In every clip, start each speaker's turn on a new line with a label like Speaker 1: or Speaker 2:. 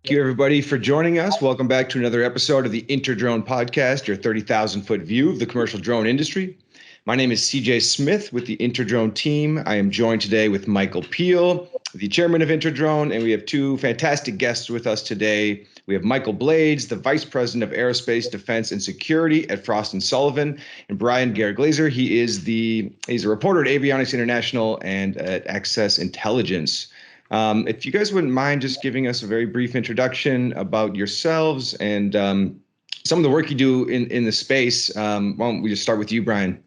Speaker 1: Thank you, everybody, for joining us. Welcome back to another episode of the InterDrone podcast, your 30,000-foot view of the commercial drone industry. My name is CJ Smith with the InterDrone team. I am joined today with Michael Pehel, the chairman of InterDrone, and we have two fantastic guests with us today. We have Michael Blades, the vice president of Aerospace, Defense, and Security at Frost Sullivan, and Brian Garret-Glaser. He's a reporter at Avionics International and at Access Intelligence. If you guys wouldn't mind just giving us a very brief introduction about yourselves and some of the work you do in the space. Why don't we just start with you, Brian?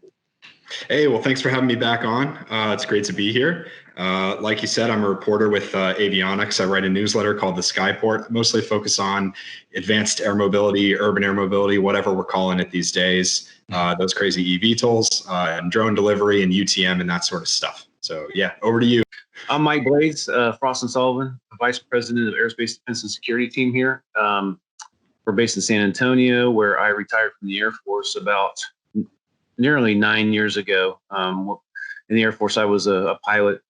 Speaker 2: Hey, well, thanks for having me back on. It's great to be here. Like you said, I'm a reporter with Avionics. I write a newsletter called The Skyport. I mostly focus on advanced air mobility, urban air mobility, whatever we're calling it these days. Those crazy eVTOLs and drone delivery and UTM and that sort of stuff. So yeah, over to you.
Speaker 3: I'm Mike Blades, Frost Sullivan, Vice President of Aerospace Defense and Security team here. We're based in San Antonio, where I retired from the Air Force about nearly 9 years ago. In the Air Force, I was a pilot.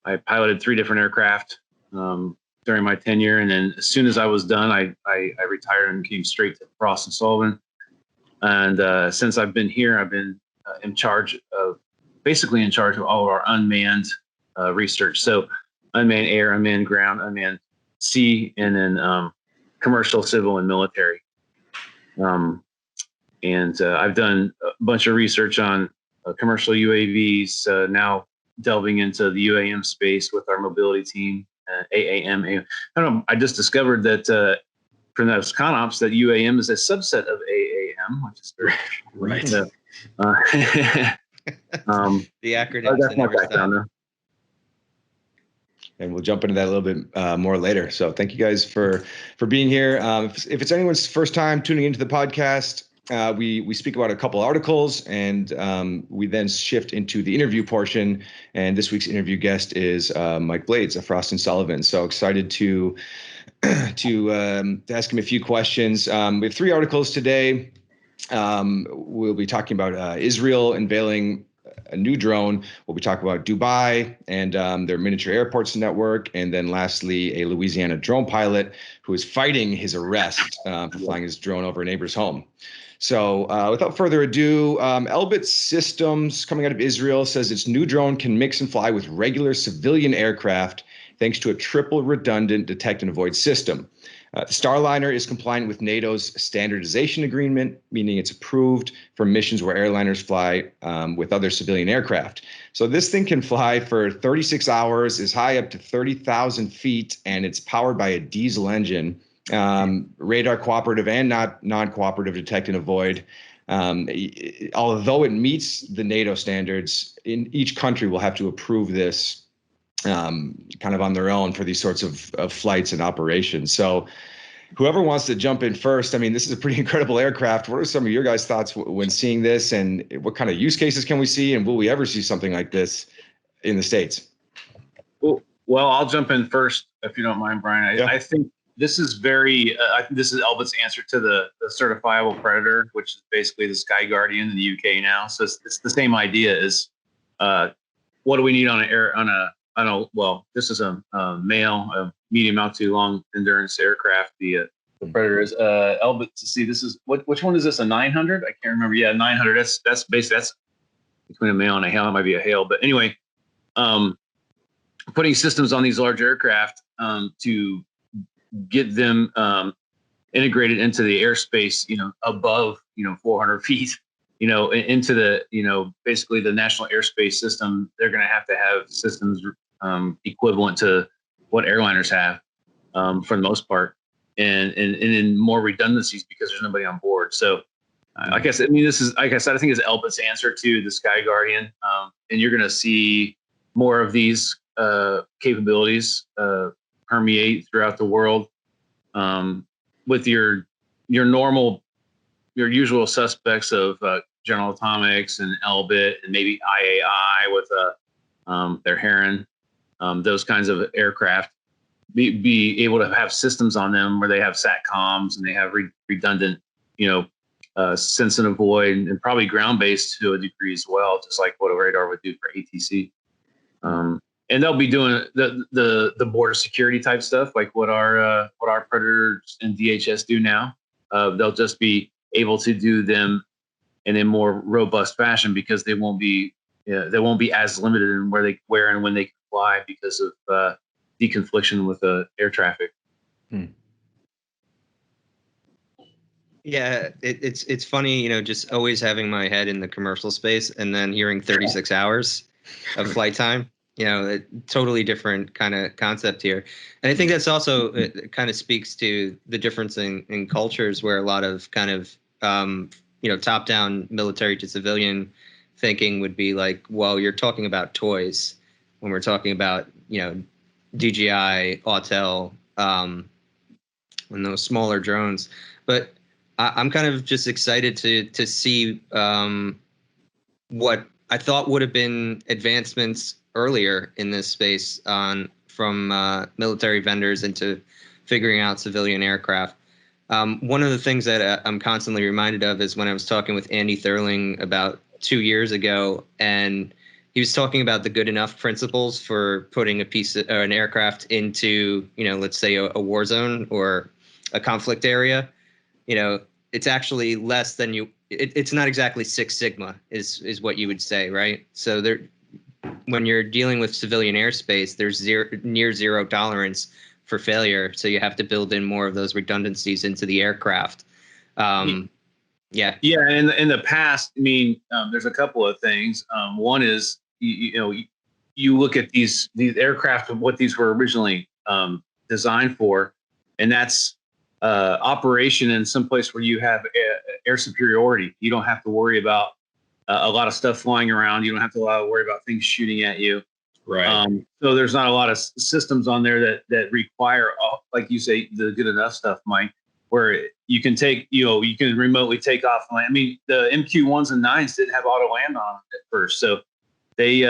Speaker 3: I piloted 3 different aircraft during my tenure, and then as soon as I was done, I retired and came straight to Frost Sullivan. And since I've been here, I've been basically in charge of all of our unmanned research. So unmanned air, unmanned ground, unmanned sea, and then commercial, civil, and military. I've done a bunch of research on commercial UAVs, now delving into the UAM space with our mobility team, AAM. I don't know, I just discovered that from those ConOps that UAM is a subset of AAM, which is very
Speaker 2: right.
Speaker 1: The acronym.
Speaker 3: That's my background.
Speaker 1: And we'll jump into that a little bit more later. So thank you guys for being here. If it's anyone's first time tuning into the podcast, we speak about a couple articles and we then shift into the interview portion. And this week's interview guest is Mike Blades of Frost Sullivan. So excited to ask him a few questions. We have 3 articles today. We'll be talking about Israel unveiling a new drone. We'll be talking about Dubai and their miniature airports network. And then lastly, a Louisiana drone pilot who is fighting his arrest for flying his drone over a neighbor's home. So without further ado, Elbit Systems coming out of Israel says its new drone can mix and fly with regular civilian aircraft thanks to a triple redundant detect and avoid system. The StarLiner is compliant with NATO's standardization agreement, meaning it's approved for missions where airliners fly with other civilian aircraft. So this thing can fly for 36 hours, is high up to 30,000 feet, and it's powered by a diesel engine, radar cooperative and non-cooperative detect and avoid. Although it meets the NATO standards, in each country will have to approve this kind of on their own for these sorts of flights and operations. So whoever wants to jump in first, I mean, this is a pretty incredible aircraft. What are some of your guys' thoughts when seeing this, and what kind of use cases can we see, and will we ever see something like this in the States?
Speaker 3: Well, I'll jump in first, if you don't mind, Brian. I think this is this is Elbit's answer to the certifiable predator, which is basically the Sky Guardian in the UK now. So it's the same idea as what do we need this is a medium altitude long endurance aircraft. The Predator is Elbit. To see, this is which one is this? A 900? I can't remember. Yeah, 900. That's basically that's between a male and a Hale. It might be a Hale, but anyway, putting systems on these large aircraft to get them integrated into the airspace, above 400 feet. Into the, basically the national airspace system. They're going to have systems equivalent to what airliners have for the most part, and in more redundancies because there's nobody on board. So, like I said, this is, like I said, I think it's Elbit's answer to the Sky Guardian, and you're going to see more of these capabilities permeate throughout the world with your usual suspects of General Atomics and Elbit and maybe IAI with their Heron, those kinds of aircraft, be able to have systems on them where they have SATCOMs and they have redundant, sense and avoid, and probably ground-based to a degree as well, just like what a radar would do for ATC. and they'll be doing the border security type stuff, like what our Predators and DHS do now. They'll just be able to do them in a more robust fashion because they won't be as limited in where and when they can fly because of deconfliction with air traffic.
Speaker 4: Yeah, it's funny, just always having my head in the commercial space and then hearing 36 hours of flight time. A totally different kind of concept here. And I think that's also it kind of speaks to the difference in cultures where a lot of kind of top-down military to civilian thinking would be like, well, you're talking about toys when we're talking about DJI, Autel, and those smaller drones. But I'm kind of just excited to see what I thought would have been advancements earlier in this space from military vendors into figuring out civilian aircraft. One of the things that I'm constantly reminded of is when I was talking with Andy Thurling about 2 years ago, and he was talking about the good enough principles for putting an aircraft into, let's say a war zone or a conflict area. It's actually less than it's not exactly 6 Sigma is what you would say, right? So when you're dealing with civilian airspace, there's near zero tolerance for failure. So you have to build in more of those redundancies into the aircraft. Yeah.
Speaker 3: Yeah. In the past, there's a couple of things. One is, you look at these aircraft and what these were originally designed for, and that's operation in some place where you have air superiority. You don't have to worry about a lot of stuff flying around. You don't have to worry about things shooting at you.
Speaker 2: Right.
Speaker 3: So there's not a lot of systems on there that require, like you say, the good enough stuff, Mike, where you can you can remotely take off and land. The MQ-1s and 9s didn't have auto land on at first, so they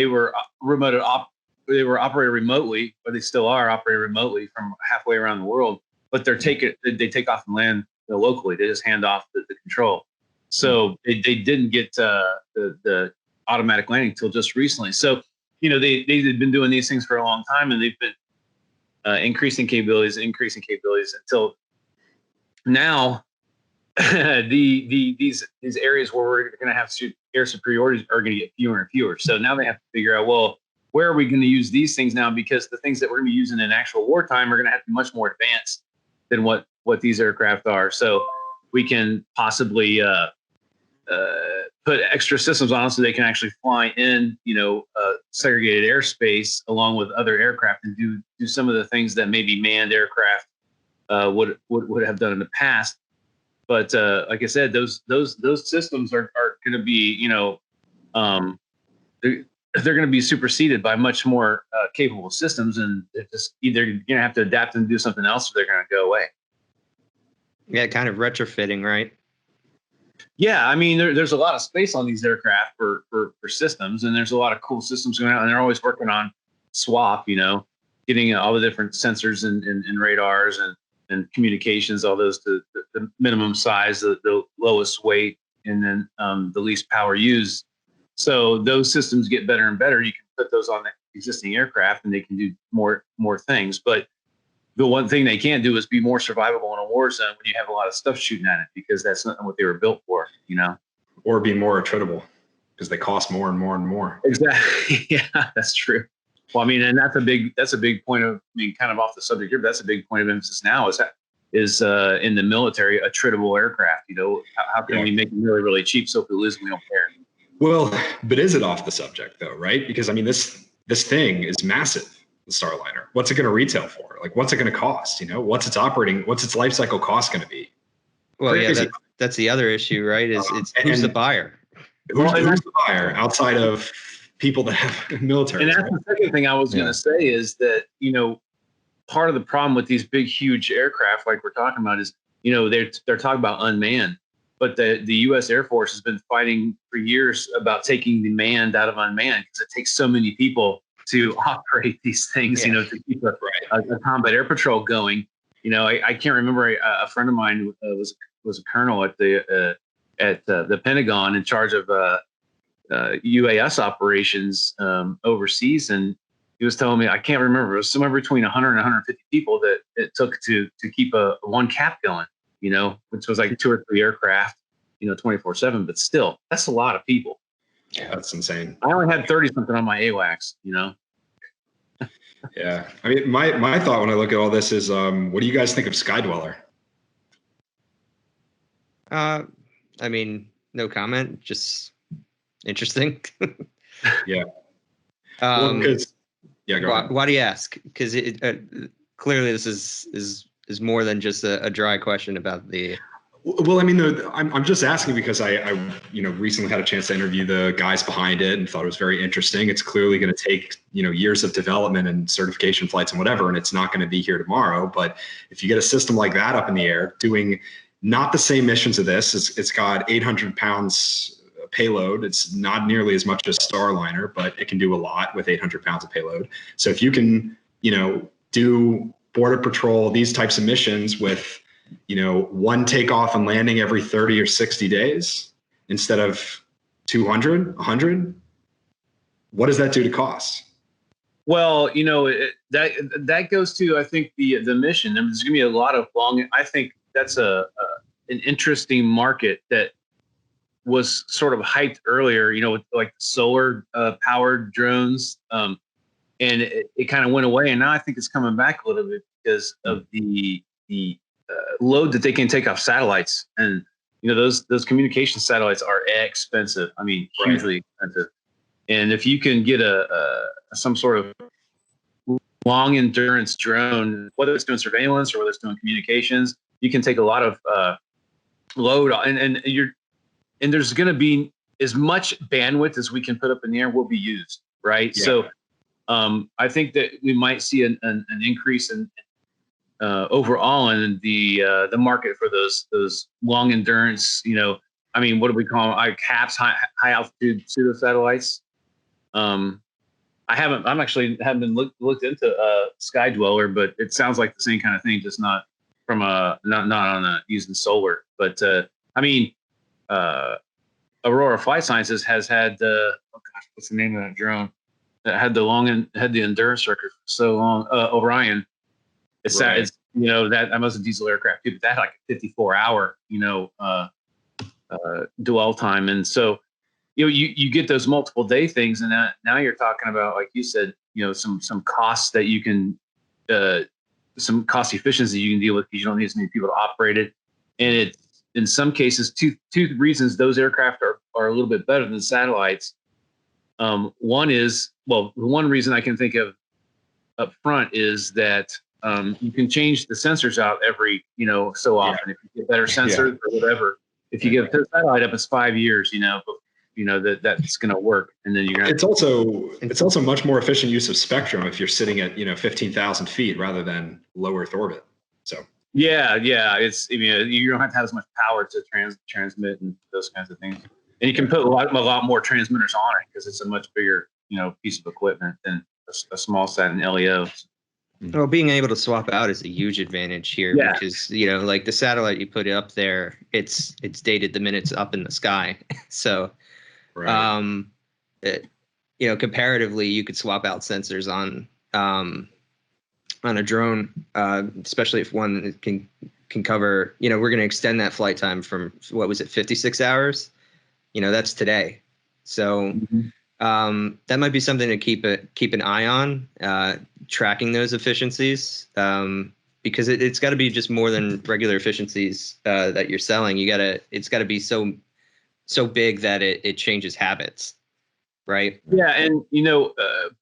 Speaker 3: were operated remotely, or they still are operated remotely from halfway around the world. But they take off and land locally. They just hand off the control. So they didn't get the automatic landing until just recently. So they've been doing these things for a long time, and they've been increasing capabilities until now. These areas where we're going to have air superiorities are going to get fewer and fewer. So now they have to figure out, well, where are we going to use these things now? Because the things that we're going to be using in actual wartime are going to have to be much more advanced than what these aircraft are. So we can possibly put extra systems on so they can actually fly in, segregated airspace along with other aircraft and do some of the things that maybe manned aircraft would have done in the past. But like I said, those systems are going to be, they're going to be superseded by much more capable systems, and it's just either you're going to have to adapt and do something else, or they're going to go away.
Speaker 4: Yeah, kind of retrofitting, right?
Speaker 3: Yeah, there's a lot of space on these aircraft for systems, and there's a lot of cool systems going out, and they're always working on swap, getting all the different sensors and radars and communications, all those to the minimum size, the lowest weight, and then the least power used. So those systems get better and better. You can put those on the existing aircraft, and they can do more things. But the one thing they can't do is be more survivable in a war zone when you have a lot of stuff shooting at it, because that's not what they were built for,
Speaker 2: Or be more attritable because they cost more and more and more.
Speaker 3: Exactly. Yeah, that's true. Well, and that's a big point of, kind of off the subject here, but that's a big point of emphasis now is in the military, attritable aircraft. How can we make them really, really cheap so if we lose, we don't care?
Speaker 2: Well, but is it off the subject though, right? Because this thing is massive, the StarLiner. What's it going to retail for? Like, what's it going to cost? What's its life cycle cost going to be?
Speaker 4: Well, yeah, that's the other issue, right? Who's the buyer?
Speaker 2: Who's the buyer outside of people that have military?
Speaker 3: And that's the second thing I was going to say is that, part of the problem with these big, huge aircraft, like we're talking about, is, they're talking about unmanned, but the U.S. Air Force has been fighting for years about taking the manned out of unmanned, because it takes so many people to operate these things, to keep a combat air patrol going. I can't remember, a friend of mine was a colonel at the Pentagon in charge of UAS operations overseas, and he was telling me, I can't remember, it was somewhere between 100 and 150 people that it took to keep one cap going, which was like 2 or 3 aircraft, 24/7. But still, that's a lot of people.
Speaker 2: Yeah, that's insane.
Speaker 3: I only had 30 something on my AWACS,
Speaker 2: Yeah, I mean, my thought when I look at all this is, what do you guys think of Skydweller?
Speaker 4: I mean, no comment. Just interesting.
Speaker 2: Yeah.
Speaker 4: Well,
Speaker 2: yeah. Go ahead.
Speaker 4: Why do you ask? Because clearly this is more than just a dry question about the.
Speaker 2: Well, I mean, I'm just asking because I recently had a chance to interview the guys behind it and thought it was very interesting. It's clearly going to take, years of development and certification flights and whatever, and it's not going to be here tomorrow. But if you get a system like that up in the air doing not the same missions of this, it's got 800 pounds payload. It's not nearly as much as StarLiner, but it can do a lot with 800 pounds of payload. So if you can, do border patrol, these types of missions with, one takeoff and landing every 30 or 60 days instead of 200, 100, what does that do to costs?
Speaker 3: Well, that goes to, I think, the mission. There's going to be a lot of I think that's an interesting market that was sort of hyped earlier, with like solar powered drones. And it kind of went away. And now I think it's coming back a little bit because of the load that they can take off satellites. And, those communication satellites are expensive. I mean, hugely expensive. And if you can get some sort of long endurance drone, whether it's doing surveillance or whether it's doing communications, you can take a lot of load, and there's going to be as much bandwidth as we can put up in the air will be used, right? Yeah. So I think that we might see an increase in overall in the market for those long endurance. I mean, what do we call them? HAPS, high altitude pseudo satellites. I haven't been looked into Skydweller, but it sounds like the same kind of thing, just not from not on using solar. But I mean, Aurora Flight Sciences has had what's the name of that drone that had the endurance record for so long? Orion. It's right. It's that was a diesel aircraft too, but that had like a 54-hour dwell time, and so you get those multiple day things, and now you're talking about, like you said, some costs that you can some cost efficiency you can deal with because you don't need as many people to operate it, and it's in some cases two reasons those aircraft are a little bit better than satellites. One reason I can think of up front is that you can change the sensors out every so often. If you get better sensors or whatever, if you get a satellite up, it's 5 years. That's going to work, and then you're. It's
Speaker 2: also much more efficient use of spectrum if you're sitting at 15,000 feet rather than low Earth orbit. So. Yeah.
Speaker 3: You don't have to have as much power to transmit and those kinds of things, and you can put a lot more transmitters on it because it's a much bigger piece of equipment than a small sat and LEO.
Speaker 4: Well, being able to swap out is a huge advantage here because like the satellite you put up there, it's dated the minute it's up in the sky. So, right. Comparatively, you could swap out sensors on a drone, especially if one can cover. We're going to extend that flight time from 56 hours. That's today. So. Mm-hmm. That might be something to keep an eye on, tracking those efficiencies, because it's got to be just more than regular efficiencies that you're selling. It's got to be so big that it changes habits, right?
Speaker 3: Yeah, and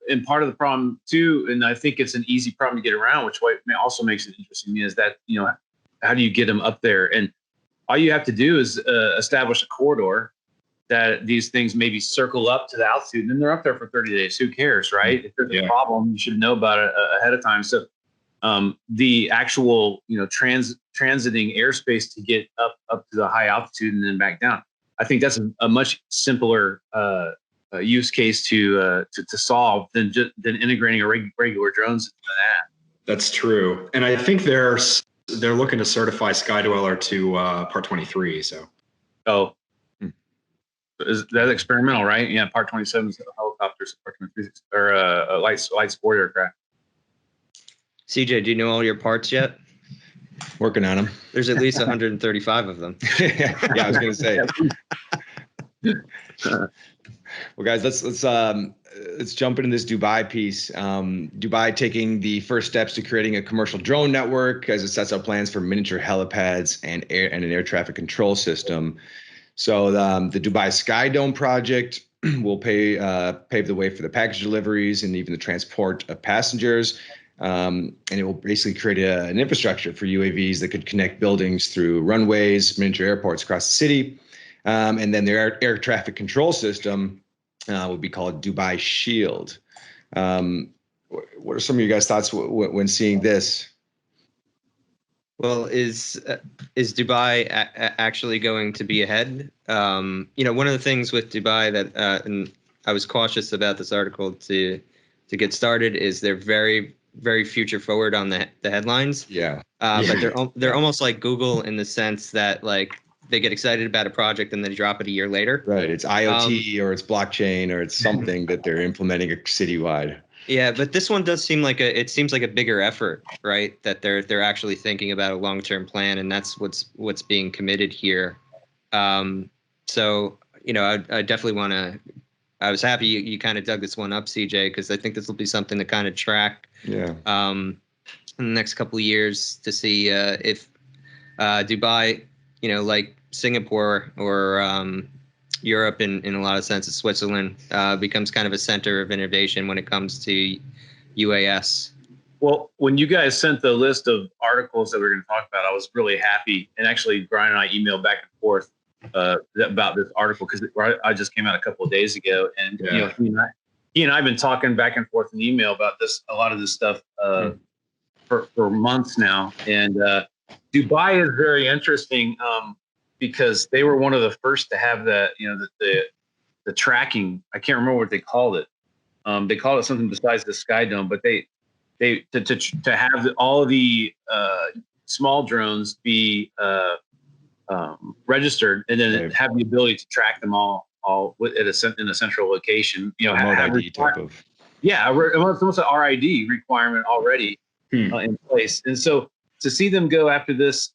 Speaker 3: and part of the problem too, and I think it's an easy problem to get around, which also makes it interesting, is that how do you get them up there? And all you have to do is establish a corridor that these things maybe circle up to the altitude, and then they're up there for 30 days. Who cares, right? If there's a problem, you should know about it ahead of time. So the actual, transiting airspace to get up to the high altitude and then back down, I think that's a much simpler use case to solve than integrating a regular drones into that.
Speaker 2: That's true. And I think they're looking to certify Skydweller to Part 23. So.
Speaker 3: Oh. Is that experimental, right? Yeah, Part 27 is helicopters, Part 23 or a light sport aircraft.
Speaker 4: CJ, do you know all your parts yet?
Speaker 1: Working on them.
Speaker 4: There's at least 135 of them.
Speaker 1: Yeah, I was going to say. Well, guys, let's jump into this Dubai piece. Dubai taking the first steps to creating a commercial drone network as it sets out plans for miniature helipads and an air traffic control system. So the Dubai Sky Dome project will pave the way for the package deliveries and even the transport of passengers. And it will basically create an infrastructure for UAVs that could connect buildings through runways, miniature airports across the city. And then their air traffic control system would be called Dubai Shield. What are some of your guys' thoughts when seeing this?
Speaker 4: Well, is Dubai actually going to be ahead? One of the things with Dubai that, and I was cautious about this article to get started, is they're very, very future forward on the headlines.
Speaker 1: Yeah.
Speaker 4: But they're almost like Google in the sense that like they get excited about a project and then they drop it a year later.
Speaker 1: Right. It's IoT or it's blockchain or it's something that they're implementing citywide.
Speaker 4: Yeah, but this one does seem like it seems like a bigger effort, right? That they're actually thinking about a long-term plan, and that's what's being committed here. So I definitely want to. I was happy you kind of dug this one up, CJ, because I think this will be something to kind of track.
Speaker 1: Yeah.
Speaker 4: In the next couple of years to see if Dubai, like Singapore or Europe in a lot of senses, Switzerland becomes kind of a center of innovation when it comes to UAS.
Speaker 3: Well, when you guys sent the list of articles that we were going to talk about, I was really happy. And actually, Brian and I emailed back and forth about this article because I just came out a couple of days ago, and he and I have been talking back and forth in email about a lot of this stuff for months now. And Dubai is very interesting. Because they were one of the first to have the tracking. I can't remember what they called it. They called it something besides the Sky Dome, but they to have all of the small drones be registered and then have the ability to track them all in a central location.
Speaker 1: Remote ID type of.
Speaker 3: Yeah, it's almost an RID requirement already in place, and so to see them go after this.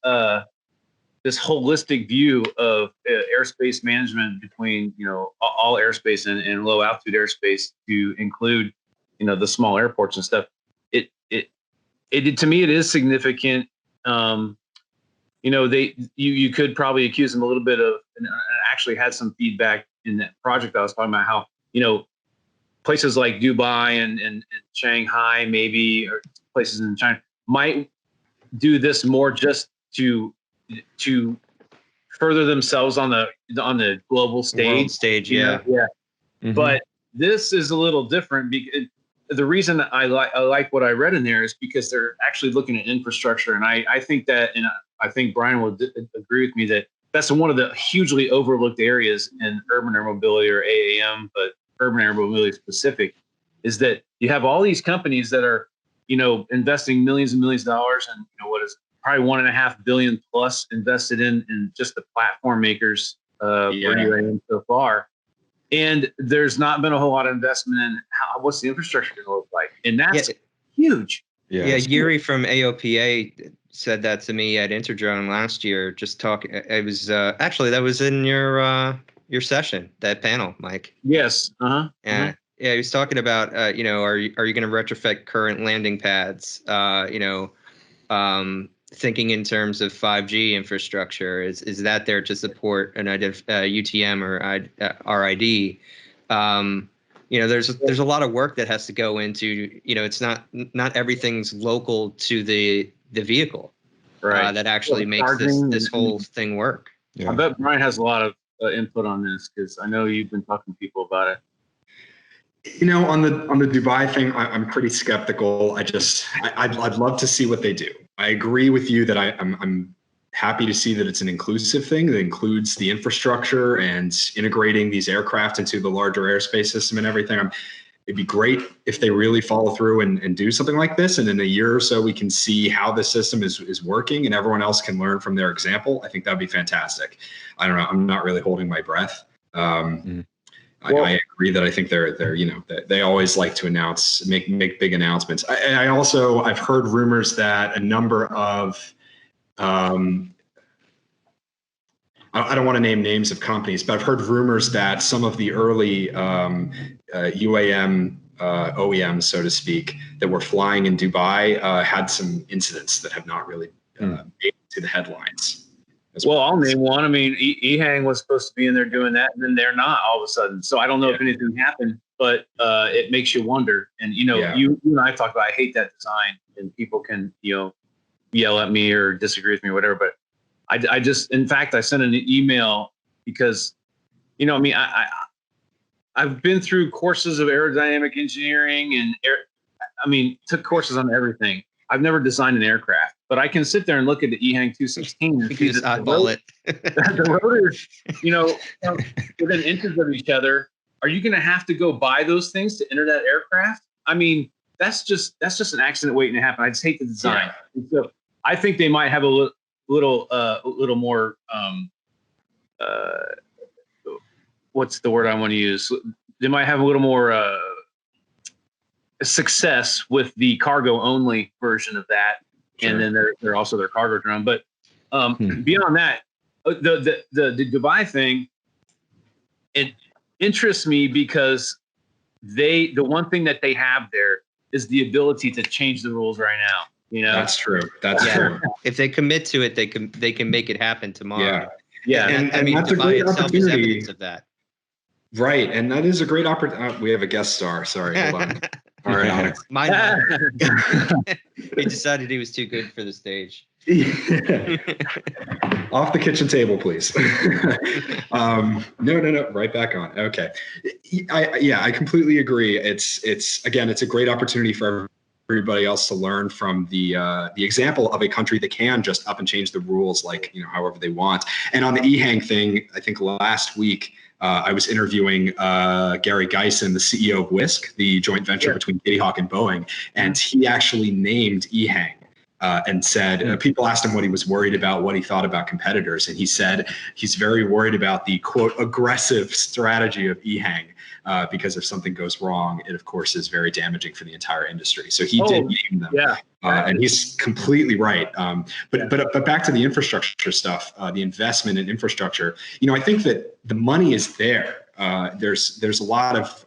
Speaker 3: This holistic view of airspace management between, all airspace and low altitude airspace to include, the small airports and stuff. It to me, it is significant. You could probably accuse them a little bit of, and I actually had some feedback in that project I was talking about how, places like Dubai and Shanghai, maybe, or places in China might do this more just to further themselves on the global stage.
Speaker 4: World stage, yeah.
Speaker 3: Mm-hmm. But this is a little different because the reason I like what I read in there is because they're actually looking at infrastructure, and I think that, and I think Brian will agree with me that that's one of the hugely overlooked areas in urban air mobility or AAM, but urban air mobility specific, is that you have all these companies that are investing millions and millions of dollars, and what is probably $1.5 billion plus invested in just the platform makers for UAM so far. And there's not been a whole lot of investment in what's the infrastructure going to look like. And that's huge.
Speaker 4: Yeah, Yuri from AOPA said that to me at InterDrone last year, just talking. It was actually, that was in your session, that panel, Mike.
Speaker 3: Yes.
Speaker 4: Yeah. Yeah, he was talking about, are you going to retrofit current landing pads? Thinking in terms of 5G infrastructure, is that there to support an UTM or RID? There's a lot of work that has to go into. It's not everything's local to the vehicle,
Speaker 3: right?
Speaker 4: That actually makes this whole thing work.
Speaker 3: Yeah. I bet Brian has a lot of input on this because I know you've been talking to people about it.
Speaker 2: On the Dubai thing, I'm pretty skeptical. I'd love to see what they do. I agree with you that I'm happy to see that it's an inclusive thing that includes the infrastructure and integrating these aircraft into the larger airspace system and everything. It'd be great if they really follow through and do something like this. And in a year or so, we can see how the system is working and everyone else can learn from their example. I think that'd be fantastic. I don't know. I'm not really holding my breath. I agree that I think they're they always like to make big announcements. I've heard rumors that a number of I don't want to name names of companies, but I've heard rumors that some of the early UAM OEMs, so to speak, that were flying in Dubai had some incidents that have not really made it to the headlines.
Speaker 3: Well, I'll name one. I mean, EHang was supposed to be in there doing that, and then they're not all of a sudden. So I don't know if anything happened, but it makes you wonder. And you and I talked about, I hate that design, and people can yell at me or disagree with me or whatever. But I just, in fact, I sent an email because, I've been through courses of aerodynamic engineering and took courses on everything. I've never designed an aircraft, but I can sit there and look at the EHang 216 and see the rotors, within inches of each other. Are you going to have to go buy those things to enter that aircraft? I mean, that's just an accident waiting to happen. I just hate the design. Yeah. So I think they might have a little more. What's the word I want to use? They might have a little more success with the cargo only version of that. Sure. And then they're also their cargo drone. But beyond that, the Dubai thing, it interests me because the one thing that they have there is the ability to change the rules right now.
Speaker 2: That's true. That's true.
Speaker 4: If they commit to it, they can make it happen tomorrow.
Speaker 2: Yeah.
Speaker 4: And that's Dubai a great opportunity. Evidence of that.
Speaker 2: Right, and that is a great opportunity. We have a guest star. Sorry, hold on. All right, Alex.
Speaker 4: He decided he was too good for the stage.
Speaker 2: Off the kitchen table, please. No, right back on. Okay. I completely agree. It's a great opportunity for everybody else to learn from the example of a country that can just up and change the rules however they want. And on the EHang thing, I think last week, I was interviewing Garret-Glaser, the CEO of Wisk, the joint venture between Kitty Hawk and Boeing, and he actually named EHang and said, people asked him what he was worried about, what he thought about competitors, and he said he's very worried about the, quote, aggressive strategy of EHang, because if something goes wrong, it, of course, is very damaging for the entire industry. So he did name them. Yeah. And he's completely right. But back to the infrastructure stuff, the investment in infrastructure, I think that the money is there. There's a lot of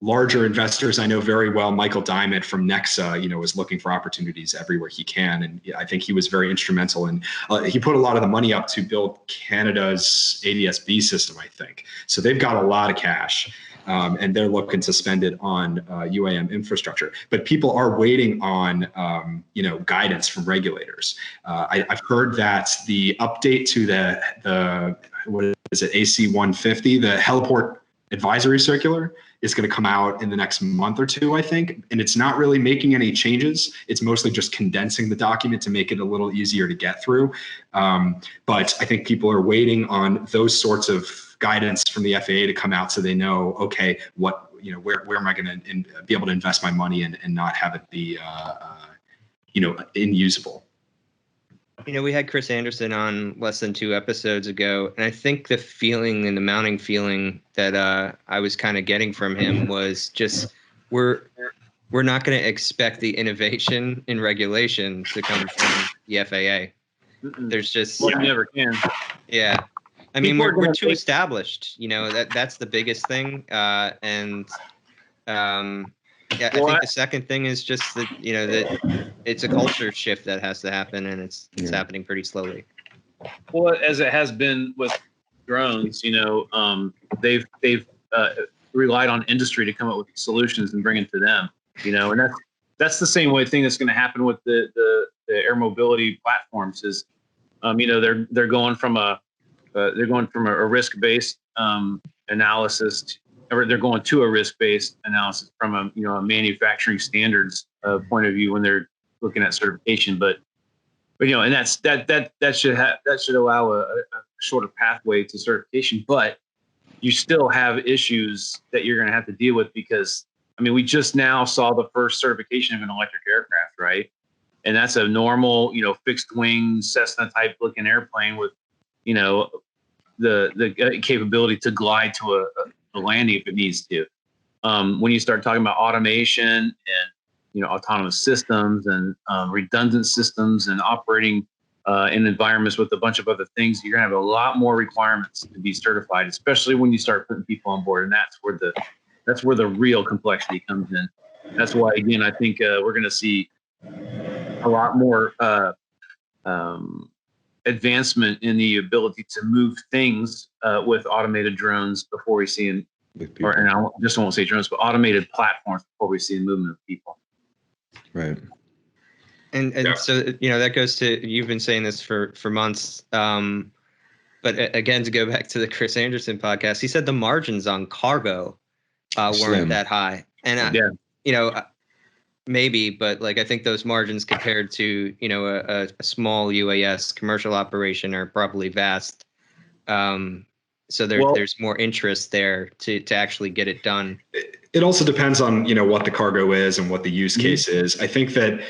Speaker 2: larger investors. I know very well Michael Diamond from Nexa, is looking for opportunities everywhere he can. And I think he was very instrumental in, he put a lot of the money up to build Canada's ADS-B system, I think. So they've got a lot of cash. And they're looking to spend it on UAM infrastructure. But people are waiting on, guidance from regulators. I've heard that the update to the what is it, AC 150, the heliport advisory circular, is going to come out in the next month or two, I think. And it's not really making any changes. It's mostly just condensing the document to make it a little easier to get through. But I think people are waiting on those sorts of guidance from the FAA to come out so they know, okay, where am I going to be able to invest my money and not have it be, unusable.
Speaker 4: We had Chris Anderson on less than 2 episodes ago, and I think the feeling and the mounting feeling that I was kind of getting from him was just we're not going to expect the innovation in regulation to come from the FAA. There's just
Speaker 3: you never can.
Speaker 4: Yeah. I mean, we're too established, that's the biggest thing. I think the second thing is just that, that it's a culture shift that has to happen, and it's happening pretty slowly.
Speaker 3: Well, as it has been with drones, they've relied on industry to come up with solutions and bring it to them, and that's the same thing that's going to happen with the air mobility platforms is, they're going from a risk-based analysis, or they're going to a risk-based analysis from a manufacturing standards point of view when they're looking at certification. But and that should allow a shorter pathway to certification. But you still have issues that you're going to have to deal with because we just now saw the first certification of an electric aircraft, right? And that's a normal fixed wing Cessna type looking airplane with the capability to glide to a landing if it needs to. When you start talking about automation and autonomous systems and redundant systems and operating in environments with a bunch of other things, you're gonna have a lot more requirements to be certified, especially when you start putting people on board, and that's where the real complexity comes in. That's why, again, I think we're gonna see a lot more advancement in the ability to move things with automated drones before we see them, and I just won't say drones, but automated platforms before we see the movement of people.
Speaker 1: Right.
Speaker 4: And so, that goes to, you've been saying this for months. But again, to go back to the Chris Anderson podcast, he said the margins on cargo weren't that high. And, maybe, but I think those margins compared to, a small UAS commercial operation are probably vast. So there's more interest there to actually get it done.
Speaker 2: It also depends on, what the cargo is and what the use case is. I think that,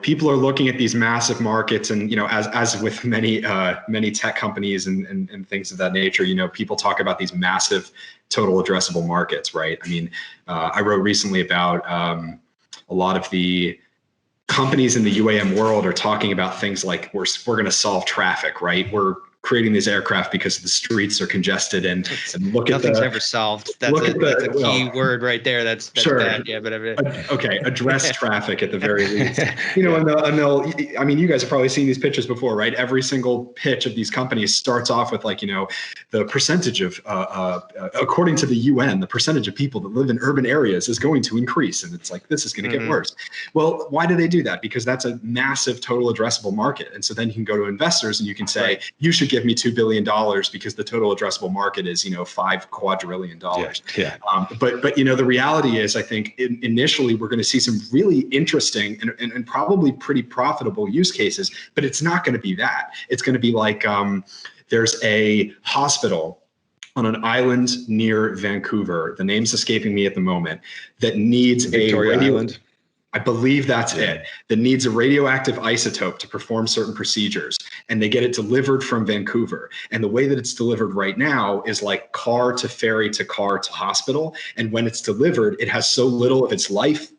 Speaker 2: people are looking at these massive markets and, as with many tech companies and things of that nature, people talk about these massive total addressable markets, right? I mean, I wrote recently about a lot of the companies in the UAM world are talking about things like we're going to solve traffic, right? We're creating these aircraft because the streets are congested and look at
Speaker 4: nothing's ever solved. That's a key word right there. That's
Speaker 2: sure.
Speaker 4: Bad. Yeah, but
Speaker 2: okay, address traffic at the very least. And they'll, I mean, you guys have probably seen these pitches before, right? Every single pitch of these companies starts off with the percentage of, according to the UN, the percentage of people that live in urban areas is going to increase, and it's this is going to get worse. Well, why do they do that? Because that's a massive total addressable market, and so then you can go to investors and you can say, you should give me $2 billion because the total addressable market is, $5 quadrillion.
Speaker 1: Yeah.
Speaker 2: But the reality is, I think initially we're going to see some really interesting and probably pretty profitable use cases, but it's not going to be that. It's going to be there's a hospital on an island near Vancouver. The name's escaping me at the moment. That needs
Speaker 1: Victoria Island.
Speaker 2: I believe that's it. That needs a radioactive isotope to perform certain procedures, and they get it delivered from Vancouver. And the way that it's delivered right now is car to ferry to car to hospital. And when it's delivered, it has so little of its life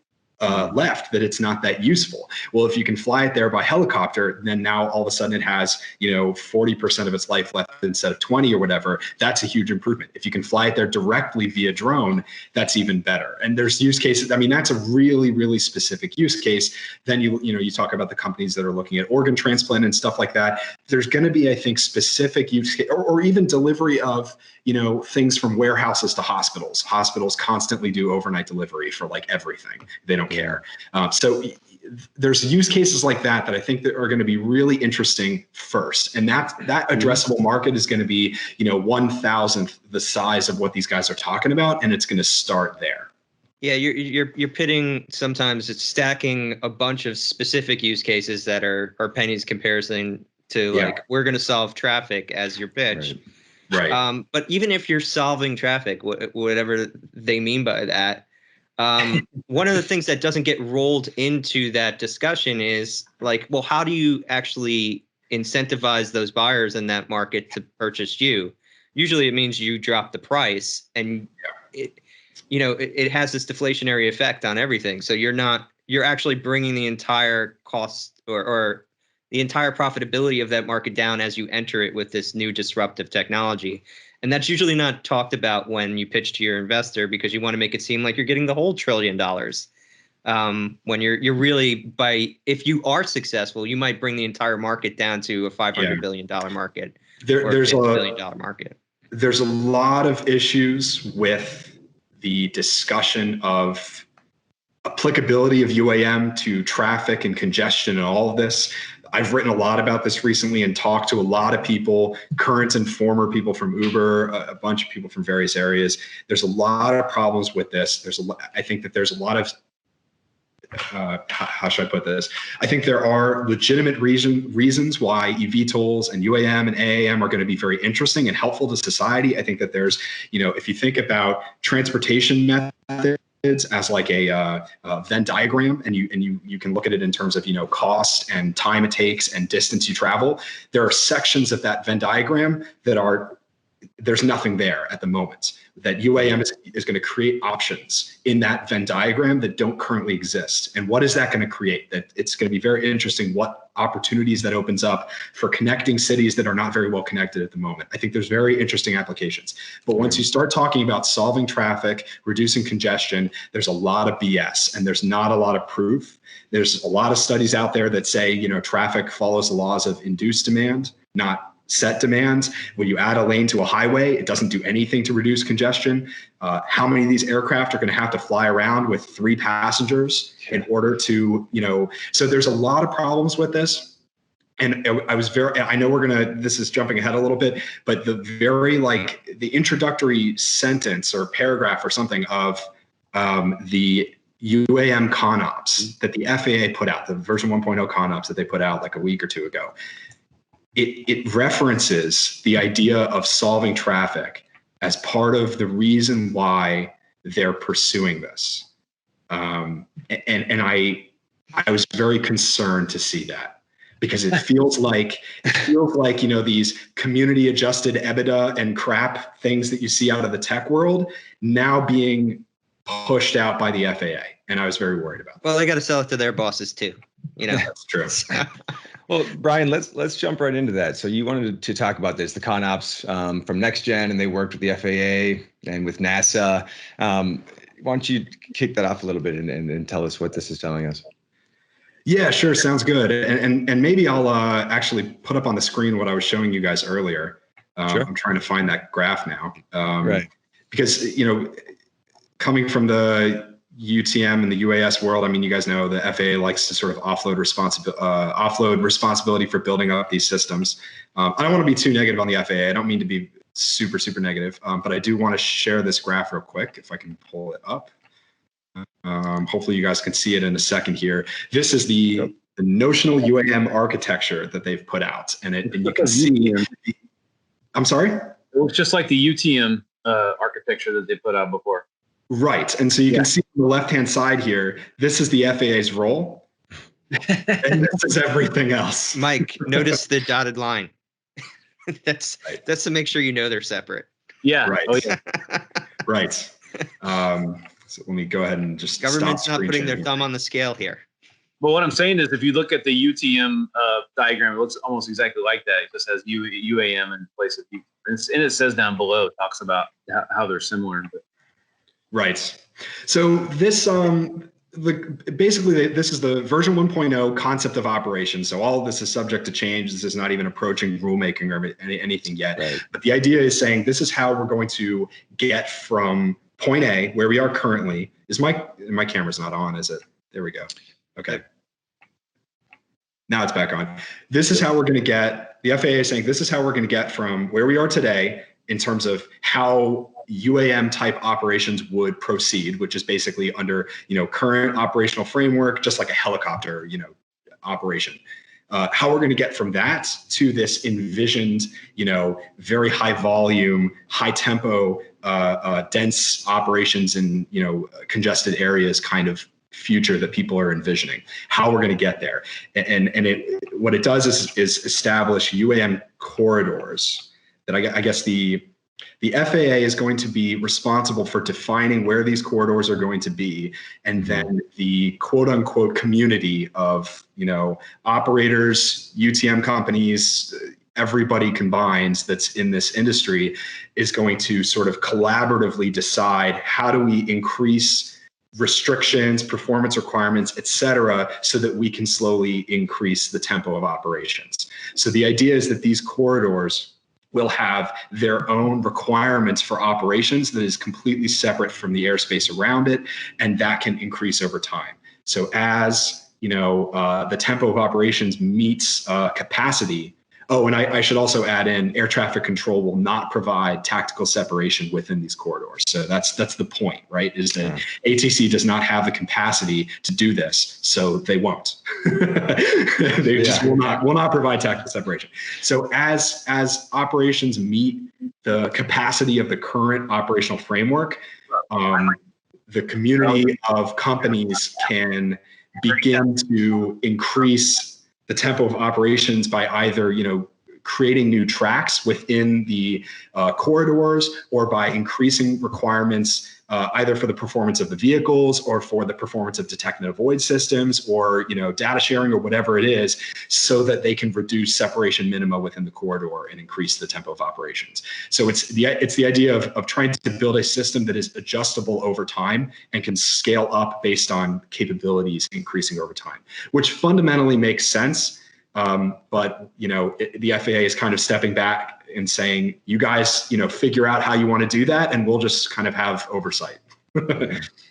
Speaker 2: left that it's not that useful. Well, if you can fly it there by helicopter, then now all of a sudden it has 40% of its life left instead of 20 or whatever. That's a huge improvement. If you can fly it there directly via drone, that's even better. And there's use cases. I mean, that's a really, really specific use case. Then you talk about the companies that are looking at organ transplant and stuff like that. There's going to be, I think, specific use case, or even delivery of things from warehouses to hospitals. Hospitals constantly do overnight delivery for everything. They don't care. So there's use cases like that I think that are going to be really interesting first. And that addressable market is going to be, 1,000th the size of what these guys are talking about. And it's going to start there.
Speaker 4: Yeah, you're pitting, sometimes it's stacking a bunch of specific use cases that are pennies comparison to we're going to solve traffic as your pitch.
Speaker 2: Right.
Speaker 4: But even if you're solving traffic, whatever they mean by that, one of the things that doesn't get rolled into that discussion is well, how do you actually incentivize those buyers in that market to purchase you? Usually it means you drop the price, and it has this deflationary effect on everything. So you're actually bringing the entire cost or the entire profitability of that market down as you enter it with this new disruptive technology. And that's usually not talked about when you pitch to your investor, because you want to make it seem like you're getting the whole $1 trillion. When you're really, if you are successful, you might bring the entire market down to a $500 billion market. There's $50 billion market.
Speaker 2: There's a lot of issues with the discussion of applicability of UAM to traffic and congestion and all of this. I've written a lot about this recently and talked to a lot of people, current and former people from Uber, a bunch of people from various areas. There's a lot of problems with this. I think that there's a lot of, how should I put this? I think there are legitimate reasons why eVTOLs and UAM and AAM are going to be very interesting and helpful to society. I think that there's, if you think about transportation methods as a Venn diagram, and you can look at it in terms of cost and time it takes and distance you travel. There are sections of that Venn diagram that are there's nothing there at the moment. That UAM is going to create options in that Venn diagram that don't currently exist. And what is that going to create? That it's going to be very interesting what opportunities that opens up for connecting cities that are not very well connected at the moment. I think there's very interesting applications. But once you start talking about solving traffic, reducing congestion, there's a lot of BS and there's not a lot of proof. There's a lot of studies out there that say, you know, traffic follows the laws of induced demand, not set demands. When you add a lane to a highway, it doesn't do anything to reduce congestion. How many of these aircraft are going to have to fly around with 3 passengers in order to, you know, so there's a lot of problems with this. And I know this is jumping ahead a little bit, but the introductory sentence or paragraph or something of the UAM ConOps that the FAA put out, the version 1.0 ConOps that they put out like a week or 2 ago, it references the idea of solving traffic as part of the reason why they're pursuing this. And I was very concerned to see that, because it feels like, you know, these community adjusted EBITDA and crap things that you see out of the tech world now being pushed out by the FAA. And I was very worried about that.
Speaker 4: Well, they got to sell it to their bosses too. You know,
Speaker 2: that's true.
Speaker 1: Well, Brian, let's jump right into that. So you wanted to talk about this, the ConOps from NextGen, and they worked with the FAA and with NASA. Why don't you kick that off a little bit and tell us what this is telling us?
Speaker 2: Yeah, sure. Sounds good. And maybe I'll actually put up on the screen what I was showing you guys earlier. Sure. I'm trying to find that graph now. Right. Because, you know, coming from the UTM and the UAS world, I mean, you guys know the FAA likes to sort of offload responsibility for building up these systems. I don't want to be too negative on the FAA. I don't mean to be super negative, but I do want to share this graph real quick if I can pull it up. Hopefully you guys can see it in a second here. This is the notional UAM architecture that they've put out, and you can see. I'm sorry?
Speaker 3: It looks just like the UTM architecture that they put out before.
Speaker 2: Right. And so you can see on the left-hand side here, this is the FAA's role, and this is everything else.
Speaker 4: Mike, notice the dotted line. That's to make sure you know they're separate.
Speaker 3: Yeah.
Speaker 2: Right.
Speaker 3: Oh, yeah.
Speaker 2: Right. So let me go ahead and just
Speaker 4: Government's not putting their thumb on the scale here.
Speaker 3: But what I'm saying is, if you look at the UTM diagram, it looks almost exactly like that. It just has UAM in place of U, and it says down below, it talks about how they're similar. But.
Speaker 2: Right. So this, basically, this is the version 1.0 concept of operations. So all of this is subject to change. This is not even approaching rulemaking or anything yet. Right. But the idea is saying this is how we're going to get from point A, where we are currently. Is my camera's not on, is it? There we go. Okay. Now it's back on. This is how we're going to get, the FAA is saying this is how we're going to get from where we are today in terms of how UAM type operations would proceed, which is basically under, you know, current operational framework, just like a helicopter, you know, operation. How we're going to get from that to this envisioned, you know, very high volume, high tempo, dense operations in, you know, congested areas kind of future that people are envisioning, how we're going to get there. And what it does is establish UAM corridors that I guess the FAA is going to be responsible for defining where these corridors are going to be, and then the quote unquote community of, you know, operators, UTM companies, everybody combined that's in this industry is going to sort of collaboratively decide how do we increase restrictions, performance requirements, et cetera, so that we can slowly increase the tempo of operations. So the idea is that these corridors will have their own requirements for operations that is completely separate from the airspace around it, and that can increase over time. So as, you know, the tempo of operations meets capacity. Oh, and I should also add in, air traffic control will not provide tactical separation within these corridors. So that's the point, right? Is that ATC does not have the capacity to do this, so they won't. They just will not provide tactical separation. So as operations meet the capacity of the current operational framework, the community of companies can begin to increase the tempo of operations by either, you know, creating new tracks within the corridors, or by increasing requirements either for the performance of the vehicles or for the performance of detect and avoid systems, or data sharing or whatever it is, so that they can reduce separation minima within the corridor and increase the tempo of operations. So it's the idea of trying to build a system that is adjustable over time and can scale up based on capabilities increasing over time, which fundamentally makes sense. But the FAA is kind of stepping back and saying, you guys, figure out how you want to do that, and we'll just kind of have oversight.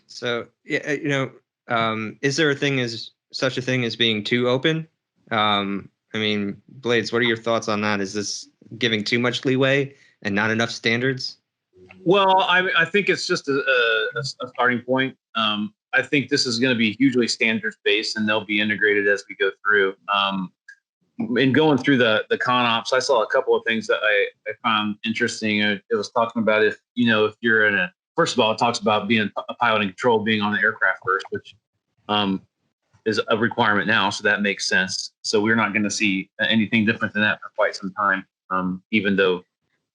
Speaker 4: So, is there such a thing as being too open? Blades, what are your thoughts on that? Is this giving too much leeway and not enough standards?
Speaker 3: Well, I think it's just a starting point. I think this is going to be hugely standards based, and they'll be integrated as we go through. In going through the ConOps, I saw a couple of things that I found interesting. It was talking about if you're first of all, it talks about being a pilot in control, being on the aircraft first, which is a requirement now. So that makes sense. So we're not going to see anything different than that for quite some time, even though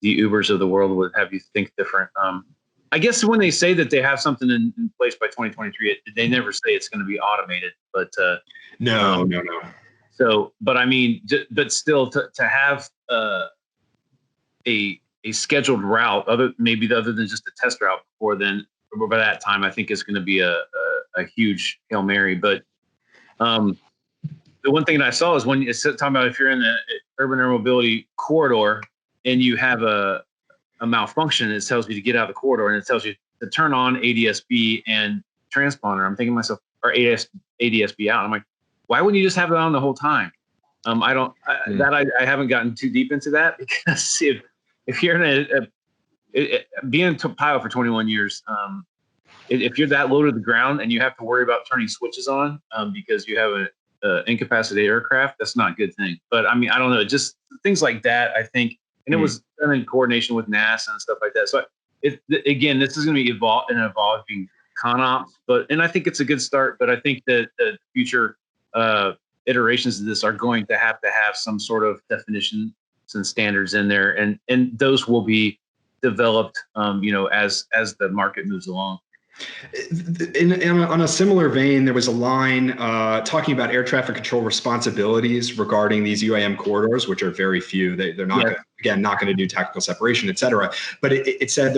Speaker 3: the Ubers of the world would have you think different. I guess when they say that they have something in place by 2023, they never say it's going to be automated. But
Speaker 2: no.
Speaker 3: So, but but still, to have a scheduled route, other than just a test route by that time, I think is going to be a huge Hail Mary. But the one thing that I saw is when it's talking about if you're in the urban air mobility corridor and you have a malfunction, it tells you to get out of the corridor, and it tells you to turn on ADS-B and transponder. I'm thinking to myself, or ADS-B out. I'm like, why wouldn't you just have it on the whole time? I haven't gotten too deep into that, because if you're in being a pilot for 21 years, if you're that low to the ground and you have to worry about turning switches on because you have an incapacitated aircraft, that's not a good thing. But I don't know, just things like that, I think, and it was done in coordination with NASA and stuff like that. So again, this is going to be an evolving ConOps, and I think it's a good start. But I think that the future iterations of this are going to have some sort of definitions and standards in there, and those will be developed, as the market moves along.
Speaker 2: On a similar vein, there was a line talking about air traffic control responsibilities regarding these UAM corridors, which are very few. They're not not going to do tactical separation, et cetera. But it said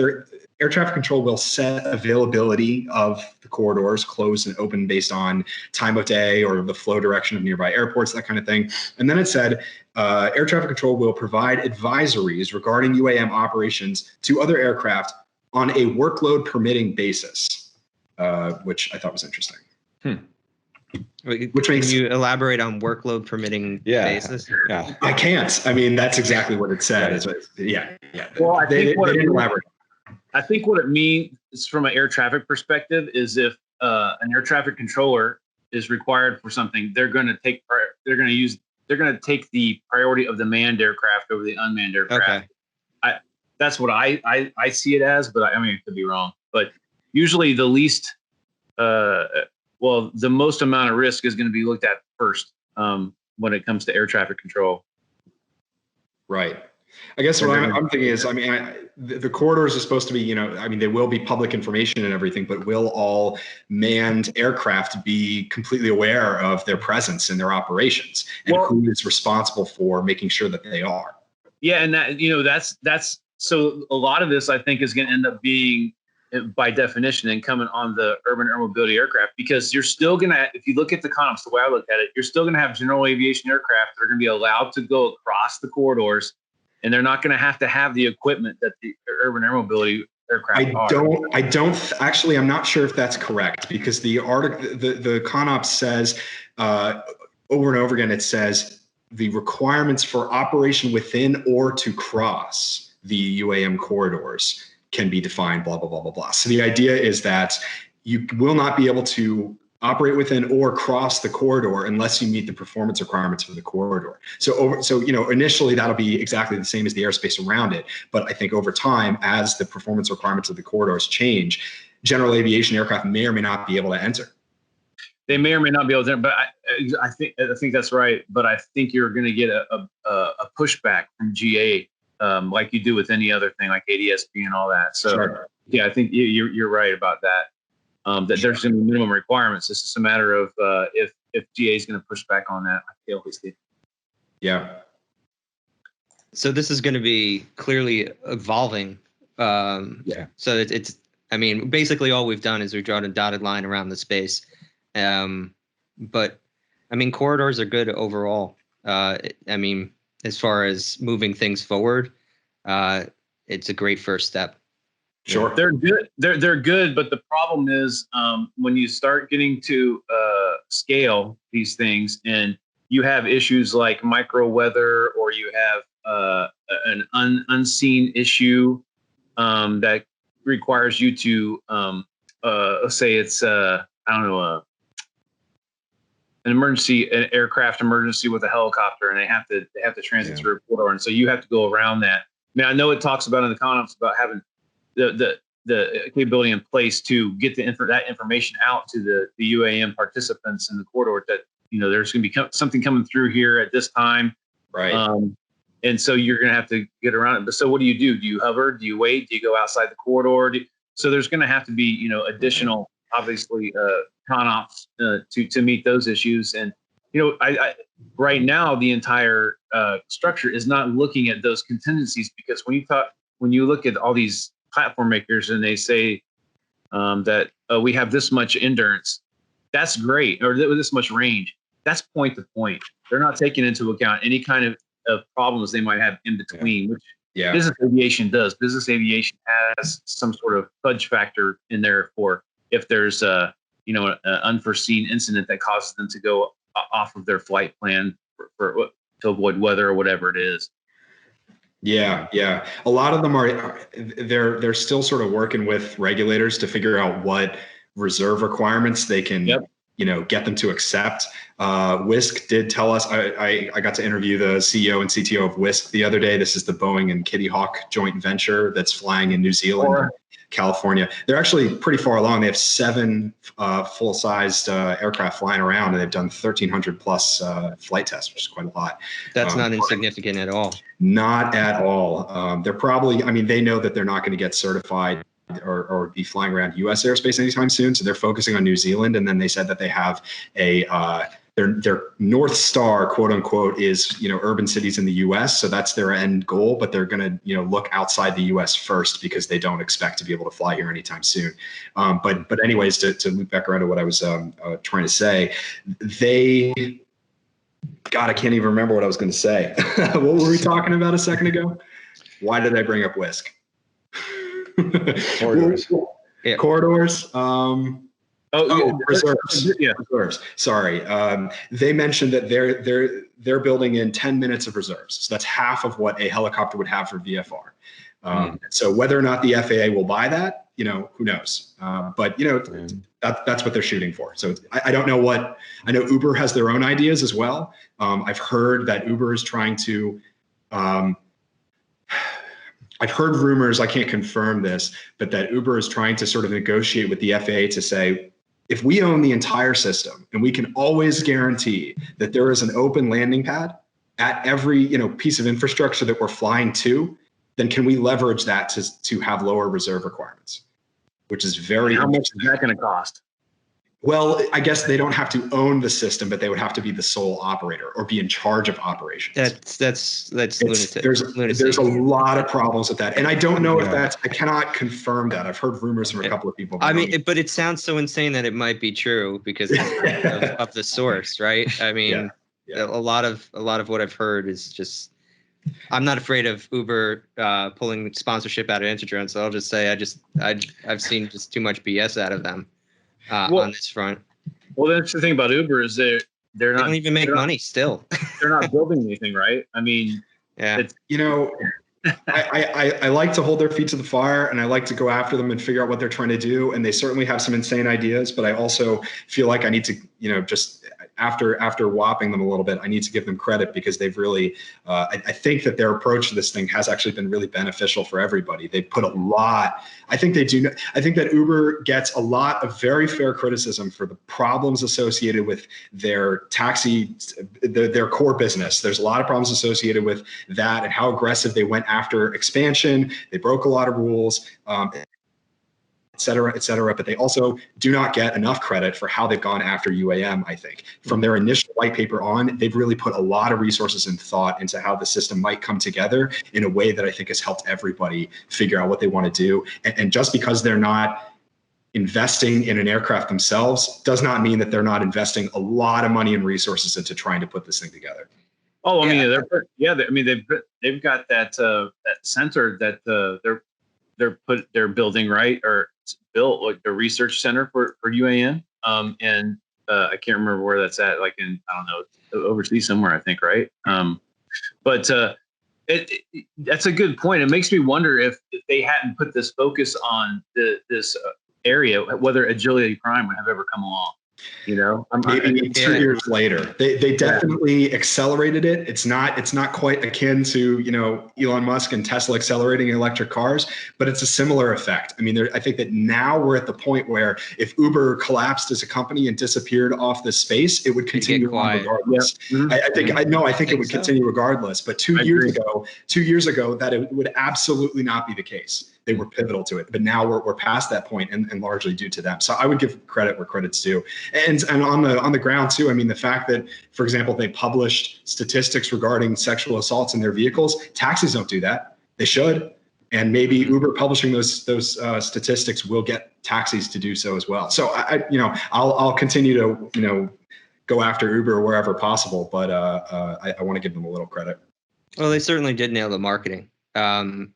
Speaker 2: air traffic control will set availability of the corridors, closed and open, based on time of day or the flow direction of nearby airports, that kind of thing. And then it said air traffic control will provide advisories regarding UAM operations to other aircraft on a workload permitting basis, which I thought was interesting.
Speaker 4: Which makes you elaborate on workload permitting basis?
Speaker 2: Yeah, I can't. That's exactly what it said. Yeah.
Speaker 3: Well,
Speaker 2: they didn't elaborate.
Speaker 3: I think what it means from an air traffic perspective is if an air traffic controller is required for something, they're going to take the priority of the manned aircraft over the unmanned aircraft. Okay. That's what I see it as, but it could be wrong. But usually the least, the most amount of risk is going to be looked at first when it comes to air traffic control.
Speaker 2: Right. I guess what I'm thinking is, the corridors are supposed to be, they will be public information and everything, but will all manned aircraft be completely aware of their presence and their operations, and who is responsible for making sure that they are?
Speaker 3: Yeah, and that that's so a lot of this, I think, is going to end up being, by definition, incumbent on the urban air mobility aircraft, because you're still going to, if you look at the ConOps, the way I look at it, you're still going to have general aviation aircraft that are going to be allowed to go across the corridors, and they're not going to have the equipment that the urban air mobility aircraft are.
Speaker 2: I'm not sure if that's correct, because the ConOps says over and over again, it says the requirements for operation within or to cross the UAM corridors can be defined, blah, blah, blah, blah, blah. So the idea is that you will not be able to operate within or cross the corridor unless you meet the performance requirements for the corridor. So initially that'll be exactly the same as the airspace around it. But I think over time, as the performance requirements of the corridors change, general aviation aircraft may or may not be able to enter.
Speaker 3: They may or may not be able to, but I think that's right. But I think you're going to get a pushback from GA, like you do with any other thing like ADS-B and all that. So
Speaker 2: Sure.
Speaker 3: yeah, I think you're right about that. That there's going to be minimum requirements. It's just a matter of if GA is going to push back on that, like they always do.
Speaker 2: Yeah.
Speaker 4: So this is going to be clearly evolving.
Speaker 2: Yeah.
Speaker 4: So it's, I mean, basically all we've done is we've drawn a dotted line around the space. But I mean, corridors are good overall. I mean, as far as moving things forward, it's a great first step.
Speaker 2: Sure.
Speaker 3: They're good. They're good, but the problem is when you start getting to scale these things, and you have issues like micro weather, or you have an unseen issue that requires you to let's say it's I don't know an aircraft emergency with a helicopter, and they have to transit through a corridor, and so you have to go around that. I mean, I know it talks about in the ConOps about having the capability in place to get that information out to the UAM participants in the corridor that, you know, there's going to be something coming through here at this time.
Speaker 2: Right.
Speaker 3: And so you're going to have to get around it. But so what do? Do you hover? Do you wait? Do you go outside the corridor? So there's going to have to be, you know, additional, obviously, ConOps to meet those issues. And, you know, I right now, the entire structure is not looking at those contingencies, because when you look at all these platform makers and they say that we have this much endurance, that's great, or this much range, that's point to point. They're not taking into account any kind of problems they might have in between, which business aviation does. Business aviation has some sort of fudge factor in there for if there's an unforeseen incident that causes them to go off of their flight plan for to avoid weather or whatever it is.
Speaker 2: Yeah. A lot of them they're still sort of working with regulators to figure out what reserve requirements they can, get them to accept. Wisk did tell us, I got to interview the CEO and CTO of Wisk the other day. This is the Boeing and Kitty Hawk joint venture that's flying in New Zealand, California. They're actually pretty far along. They have 7 full-sized aircraft flying around, and they've done 1,300 plus flight tests, which is quite a lot.
Speaker 4: That's not insignificant at all.
Speaker 2: Not at all. They're probably, I mean, they know that they're not going to get certified or be flying around U.S. airspace anytime soon. So they're focusing on New Zealand. And then they said that they have their North Star, quote unquote, is, urban cities in the U.S. So that's their end goal, but they're going to, look outside the U.S. first, because they don't expect to be able to fly here anytime soon. But anyways, to loop back around to what I was trying to say, God, I can't even remember what I was going to say. What were we talking about a second ago? Why did I bring up Wisk?
Speaker 1: Corridors.
Speaker 2: Corridors. Reserves. Reserves. Sorry. They mentioned that they're building in 10 minutes of reserves. So that's half of what a helicopter would have for VFR. So whether or not the FAA will buy that, who knows? But that's what they're shooting for. So I don't know I know Uber has their own ideas as well. I've heard that Uber is trying to, I've heard rumors, I can't confirm this, but that Uber is trying to sort of negotiate with the FAA to say, if we own the entire system and we can always guarantee that there is an open landing pad at every, piece of infrastructure that we're flying to, then can we leverage that to have lower reserve requirements, which is very
Speaker 3: How much is that going to cost?
Speaker 2: Well, I guess they don't have to own the system, but they would have to be the sole operator or be in charge of operations.
Speaker 4: That's lunatic.
Speaker 2: There's a lot of problems with that. And I don't know if I cannot confirm that. I've heard rumors from a couple of people.
Speaker 4: I mean, but it sounds so insane that it might be true because of the source, right? I mean, a lot of what I've heard is just, I'm not afraid of Uber pulling sponsorship out of InterDrone. So I'll just say I've seen just too much BS out of them. On this front.
Speaker 3: Well, that's the thing about Uber is they
Speaker 4: don't even make money still.
Speaker 3: They're not building anything, right? I mean,
Speaker 2: I like to hold their feet to the fire, and I like to go after them and figure out what they're trying to do. And they certainly have some insane ideas, but I also feel like I need to, after whopping them a little bit, I need to give them credit because they've really, I think that their approach to this thing has actually been really beneficial for everybody. They put a lot, I think they do. I think that Uber gets a lot of very fair criticism for the problems associated with their taxi, their core business. There's a lot of problems associated with that and how aggressive they went after expansion. They broke a lot of rules. Et cetera, but they also do not get enough credit for how they've gone after UAM, I think. From their initial white paper on, they've really put a lot of resources and thought into how the system might come together in a way that I think has helped everybody figure out what they want to do. And just because they're not investing in an aircraft themselves does not mean that they're not investing a lot of money and resources into trying to put this thing together.
Speaker 3: Oh, I mean, they've got that center that they're building, right? Or it's built like the research center for UAM. And I can't remember where that's at, like in, I don't know, overseas somewhere, I think, right? But that's a good point. It makes me wonder if they hadn't put this focus on this area, whether Agility Prime would have ever come along. You know,
Speaker 2: maybe 2 years later, they definitely accelerated it. It's not quite akin to, you know, Elon Musk and Tesla accelerating electric cars, but it's a similar effect. I mean, I think that now we're at the point where if Uber collapsed as a company and disappeared off this space, it would continue on regardless. Yep. I think it would continue regardless. But 2 years ago, that it would absolutely not be the case. They were pivotal to it, but now we're past that point, and largely due to them. So I would give credit where credit's due, and on the ground too. I mean, the fact that, for example, they published statistics regarding sexual assaults in their vehicles. Taxis don't do that. They should, and maybe Uber publishing those statistics will get taxis to do so as well. So I'll continue to go after Uber wherever possible, but I want to give them a little credit.
Speaker 4: Well, they certainly did nail the marketing, and.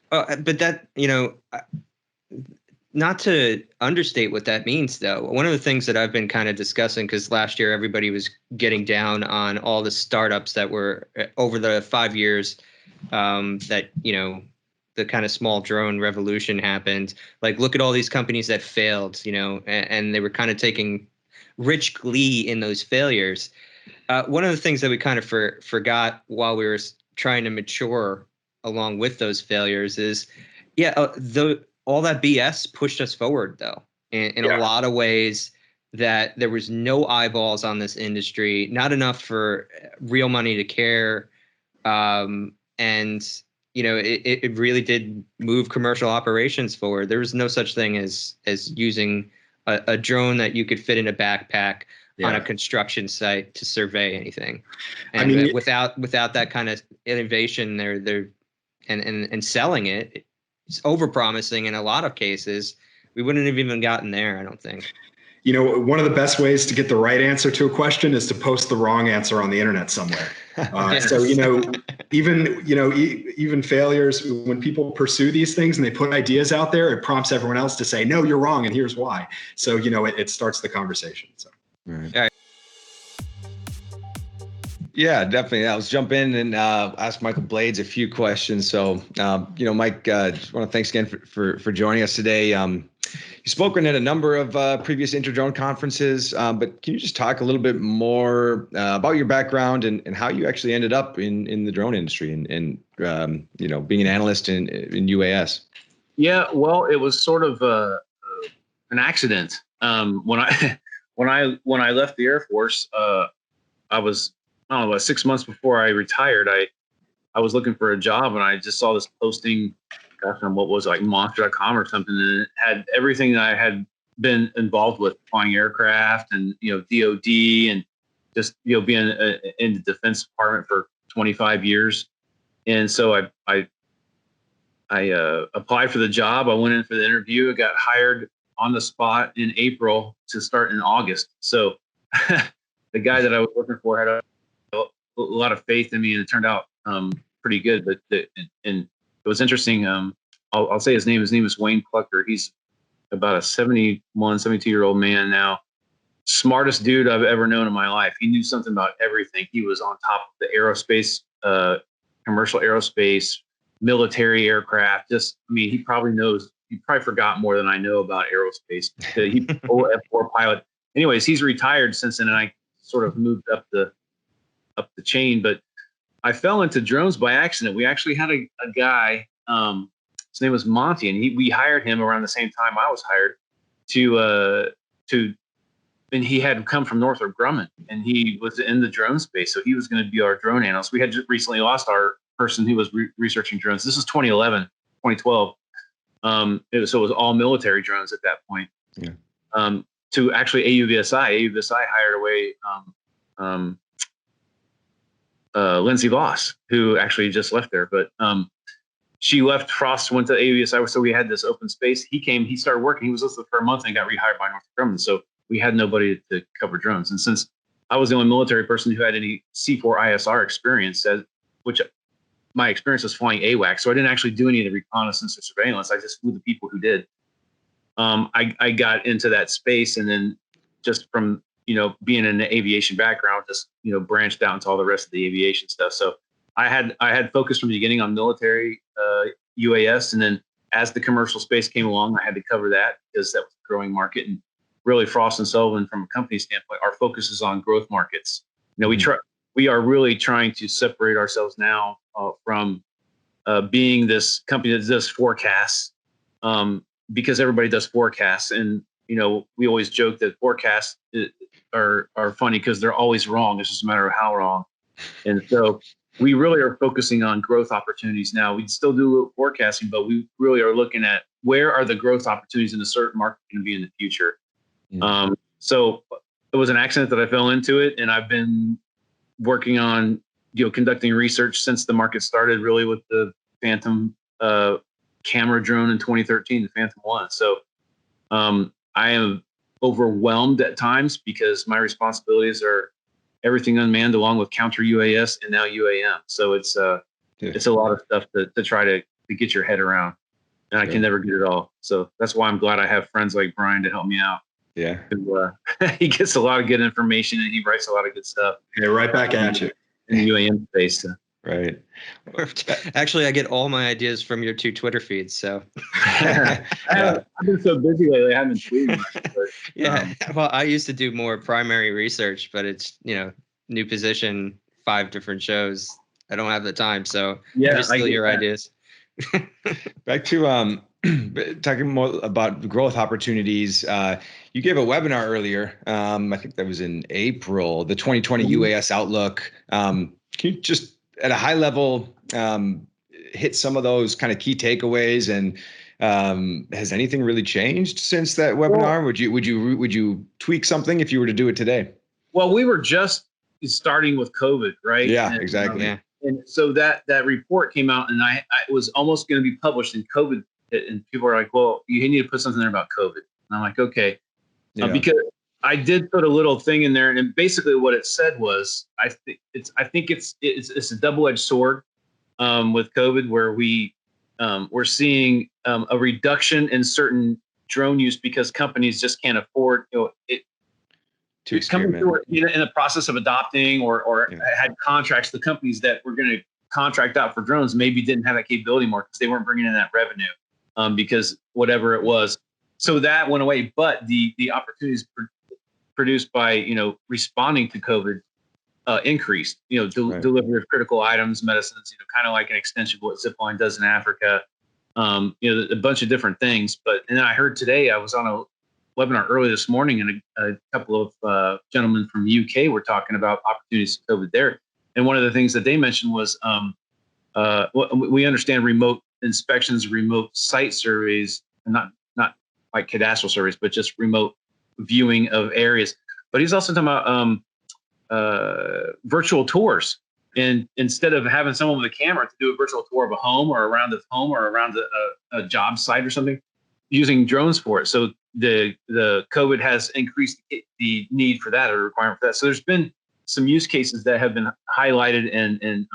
Speaker 4: But that, not to understate what that means, though. One of the things that I've been kind of discussing, because last year everybody was getting down on all the startups that were over the 5 years that, the kind of small drone revolution happened. Like, look at all these companies that failed, and they were kind of taking rich glee in those failures. One of the things that we kind of forgot while we were trying to mature along with those failures is, all that BS pushed us forward, though, in a lot of ways, that there was no eyeballs on this industry, not enough for real money to care. And, it really did move commercial operations forward. There was no such thing as using a drone that you could fit in a backpack on a construction site to survey anything. And without that kind of innovation, and selling it, it's overpromising in a lot of cases. We wouldn't have even gotten there, I don't think.
Speaker 2: One of the best ways to get the right answer to a question is to post the wrong answer on the internet somewhere. So, even failures, when people pursue these things and they put ideas out there, it prompts everyone else to say, no, you're wrong, and here's why. So, it starts the conversation. So.
Speaker 1: Right. All right. Yeah, definitely. Let's jump in and ask Michael Blades a few questions. So, Mike, just want to thanks again for joining us today. You've spoken at a number of previous InterDrone conferences, but can you just talk a little bit more about your background and how you actually ended up in the drone industry and being an analyst in UAS? Yeah,
Speaker 3: well, it was sort of an accident. When I left the Air Force, I was, I don't know, 6 months before I retired, I was looking for a job, and I just saw this posting, on what was it, like monster.com or something, and it had everything that I had been involved with, flying aircraft and, DOD, and just, being in the Defense Department for 25 years. And so I applied for the job. I went in for the interview. I got hired on the spot in April to start in August. So the guy that I was working for had a lot of faith in me, and it turned out pretty good. But and it was interesting. I'll say his name. His name is Wayne Plucker. He's about a 71, 72-year-old man now. Smartest dude I've ever known in my life. He knew something about everything. He was on top of the aerospace, commercial aerospace, military aircraft. He probably forgot more than I know about aerospace. He F4 pilot. anyways, he's retired since then, and I sort of moved up the chain. But I fell into drones by accident. We actually had a guy, his name was Monty, and we hired him around the same time I was hired and he had come from Northrop Grumman, and he was in the drone space, so he was going to be our drone analyst. We had just recently lost our person who was researching drones. This was 2011, 2012. So it was all military drones at that point.
Speaker 1: Yeah.
Speaker 3: To actually AUVSI. AUVSI hired away Lindsay Voss, who actually just left there. But she left Frost, went to AUVSI, so we had this open space. He came, he started working. He was listed for a month and got rehired by Northrop Grumman. So we had nobody to cover drones. And since I was the only military person who had any C4ISR experience, which my experience was flying AWACS, so I didn't actually do any of the reconnaissance or surveillance. I just flew the people who did. I got into that space, and then just from being in the aviation background, just branched out into all the rest of the aviation stuff. So I had focused from the beginning on military UAS, and then as the commercial space came along, I had to cover that because that was a growing market. And really, Frost and Sullivan, from a company standpoint, our focus is on growth markets. We are really trying to separate ourselves now from being this company that does forecasts, because everybody does forecasts, and we always joke that forecasts are funny because they're always wrong. It's just a matter of how wrong. And so we really are focusing on growth opportunities now. We still do forecasting, but we really are looking at where are the growth opportunities in a certain market going to be in the future. Mm-hmm. So it was an accident that I fell into it, and I've been working on conducting research since the market started, really with the Phantom camera drone in 2013, the Phantom 1. So I am overwhelmed at times because my responsibilities are everything unmanned, along with counter UAS and now UAM. So it's a lot of stuff to try to get your head around, and I can never get it all. So that's why I'm glad I have friends like Brian to help me out.
Speaker 1: Yeah.
Speaker 3: He gets a lot of good information, and he writes a lot of good stuff.
Speaker 2: Yeah, right back at you.
Speaker 3: In the UAM space. So.
Speaker 1: Right.
Speaker 4: Actually, I get all my ideas from your 2 Twitter feeds. So
Speaker 3: I've been so busy lately, I haven't tweeted much. But,
Speaker 4: yeah. Well, I used to do more primary research, but it's, new position, 5 different shows. I don't have the time. So I just steal your ideas.
Speaker 1: Back to talking more about growth opportunities. You gave a webinar earlier. I think that was in April, the 2020 UAS Outlook. Can you just at a high level hit some of those kind of key takeaways, and has anything really changed since that webinar? Well, would you tweak something if you were to do it today?
Speaker 3: Well, we were just starting with COVID, right?
Speaker 1: Yeah, exactly.
Speaker 3: And so that report came out, and I was almost going to be published in COVID, and people are like, well, you need to put something there about COVID. And I'm like, okay, because I did put a little thing in there, and basically what it said was, I think it's a double-edged sword with COVID, where we're seeing a reduction in certain drone use because companies just can't afford
Speaker 1: to experiment.
Speaker 3: In the process of adopting or had contracts. The companies that were going to contract out for drones maybe didn't have that capability more because they weren't bringing in that revenue because whatever it was. So that went away, but the opportunities produced by responding to COVID increased. Delivery of critical items, medicines. Kind of like an extension of what Zipline does in Africa. A bunch of different things. And then I heard today, I was on a webinar early this morning, and a couple of gentlemen from the UK were talking about opportunities to COVID there. And one of the things that they mentioned was we understand remote inspections, remote site surveys, and not like cadastral surveys, but just remote viewing of areas. But he's also talking about virtual tours. And instead of having someone with a camera to do a virtual tour of a home or around the home or around a job site or something, using drones for it. So the COVID has increased the need for that, or requirement for that. So there's been some use cases that have been highlighted and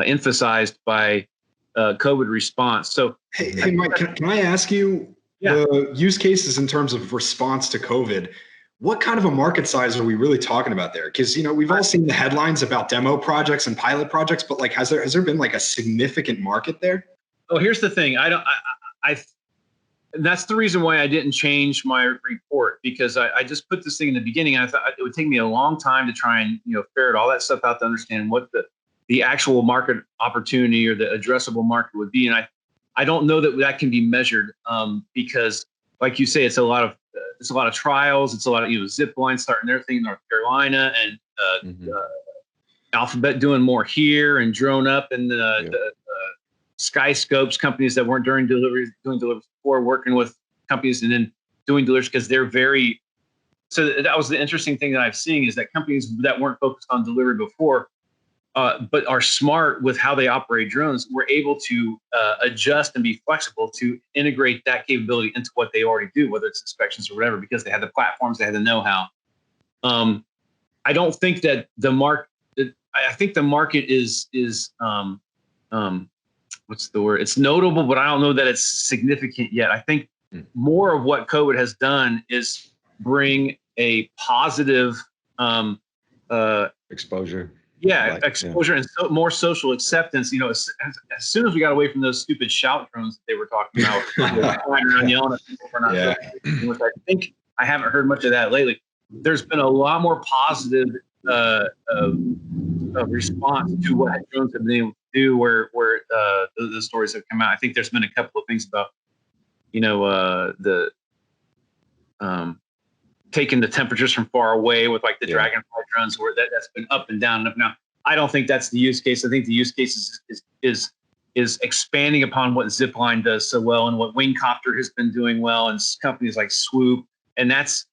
Speaker 3: emphasized by COVID response. So
Speaker 2: hey Mike, can I ask you the use cases in terms of response to COVID? What kind of a market size are we really talking about there? Because we've all seen the headlines about demo projects and pilot projects, but has there been like a significant market there?
Speaker 3: Oh, here's the thing. that's the reason why I didn't change my report, because I just put this thing in the beginning, and I thought it would take me a long time to try and ferret all that stuff out to understand what the actual market opportunity or the addressable market would be. And I don't know that can be measured, because, like you say, it's a lot of trials. It's a lot of zip lines starting their thing in North Carolina, and Alphabet doing more here, and Drone Up, and the Sky Scopes companies that weren't doing deliveries before, working with companies and then doing deliveries, because they're very. So that was the interesting thing that I've seen, is that companies that weren't focused on delivery before, but are smart with how they operate drones, were able to adjust and be flexible to integrate that capability into what they already do, whether it's inspections or whatever, because they had the platforms, they had the know-how. I don't think that the market. I think the market is what's the word? It's notable, but I don't know that it's significant yet. I think more of what COVID has done is bring a positive
Speaker 1: exposure.
Speaker 3: Yeah, exposure and more social acceptance. As soon as we got away from those stupid shout drones that they were talking about, flying around yelling at people for not doing, which I think I haven't heard much of that lately. There's been a lot more positive response to what drones have been able to do, where the stories have come out. I think there's been a couple of things about taking the temperatures from far away with like the Dragonfly drones, where that's been up and down. Now, I don't think that's the use case. I think the use case is expanding upon what Zipline does so well, and what Wingcopter has been doing well, and companies like Swoop, and that's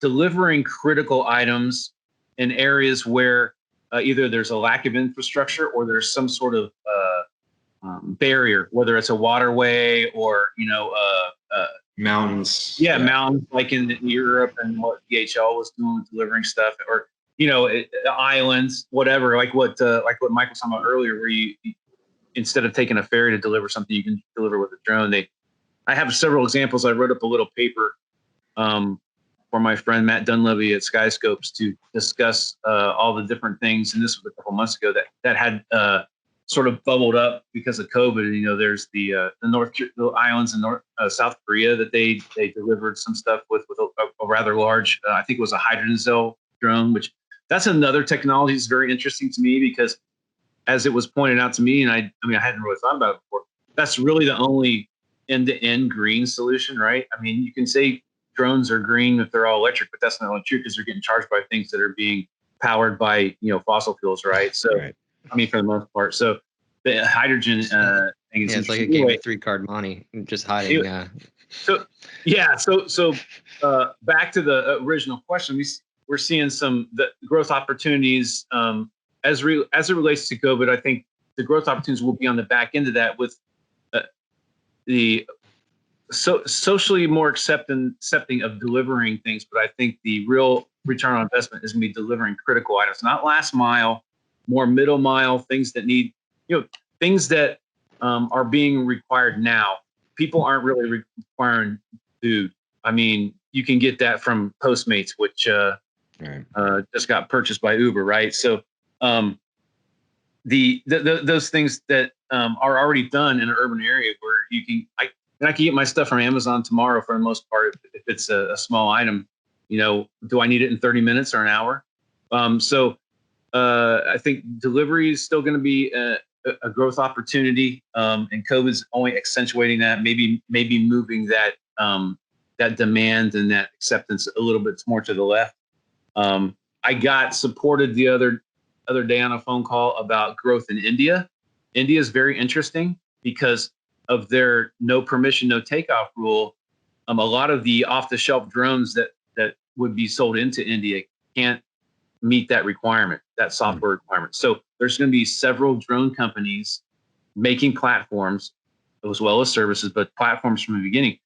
Speaker 3: delivering critical items in areas where either there's a lack of infrastructure or there's some sort of barrier, whether it's a waterway or
Speaker 2: mountains.
Speaker 3: Mountains, like in Europe, and what DHL was doing with delivering stuff, or islands, whatever, like what Mike was talking about earlier, where you instead of taking a ferry to deliver something, you can deliver with a drone. I have several examples. I wrote up a little paper for my friend Matt Dunleavy at Skyscopes to discuss all the different things, and this was a couple months ago, that had sort of bubbled up because of COVID. There's the islands in South Korea that they delivered some stuff with a rather large, I think it was a hydrogen drone, which that's another technology that's very interesting to me, because as it was pointed out to me, and I hadn't really thought about it before, that's really the only end-to-end green solution, right? I mean, you can say drones are green if they're all electric, but that's not really true, because they're getting charged by things that are being powered by fossil fuels, right? So, right. I mean, for the most part, so the hydrogen thing is
Speaker 4: it's like a game of 3-card money, just hiding.
Speaker 3: So back to the original question, we're seeing the growth opportunities as it relates to COVID. I think the growth opportunities will be on the back end of that, with the socially more accepting of delivering things. But I think the real return on investment is going to be delivering critical items, not last mile, more middle mile, things that need, things that are being required now. People aren't really requiring food. I mean, you can get that from Postmates, which just got purchased by Uber, right? So those things that are already done in an urban area, where I can get my stuff from Amazon tomorrow for the most part, if it's a small item. Do I need it in 30 minutes or an hour? So I think delivery is still going to be a growth opportunity, and COVID's only accentuating that. Maybe moving that demand and that acceptance a little bit more to the left. I got supported the other day on a phone call about growth in India. India is very interesting because of their no permission, no takeoff rule. A lot of the off-the-shelf drones that would be sold into India can't meet that requirement, that software requirement. So there's going to be several drone companies making platforms as well as services, but platforms from the beginning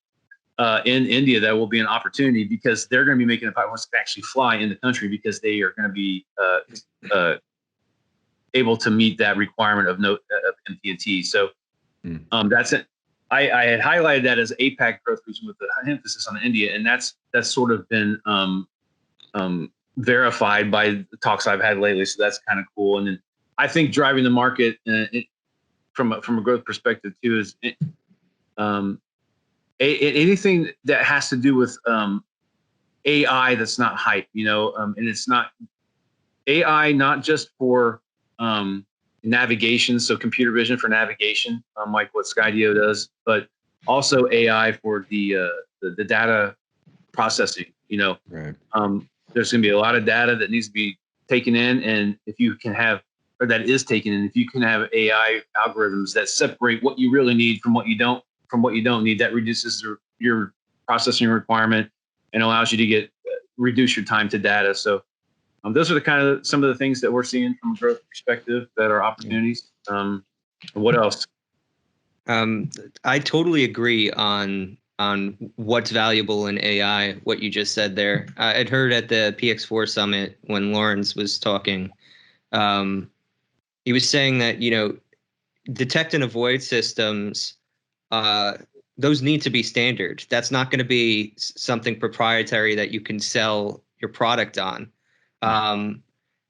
Speaker 3: in India that will be an opportunity, because they're going to be making a platform to actually fly in the country, because they are going to be able to meet that requirement of MPNT. So that's it. I had highlighted that as APAC growth region with the emphasis on India, and that's sort of been verified by the talks I've had lately. So that's kind of cool. And then I think driving the market from a growth perspective too is anything that has to do with AI that's not hype, and it's not AI, not just for navigation, so computer vision for navigation, like what Skydio does, but also AI for the data processing.
Speaker 1: Right.
Speaker 3: There's going to be a lot of data that needs to be taken in, and if you can have, or that is taken in, if you can have AI algorithms that separate what you really need from what you don't need, that reduces your processing requirement and allows you to reduce your time to data. So those are some of the things that we're seeing from a growth perspective that are opportunities. What else?
Speaker 4: I totally agree on what's valuable in AI, what you just said there. I'd heard at the PX4 summit when Lawrence was talking, he was saying that, detect and avoid systems, those need to be standard. That's not going to be something proprietary that you can sell your product on.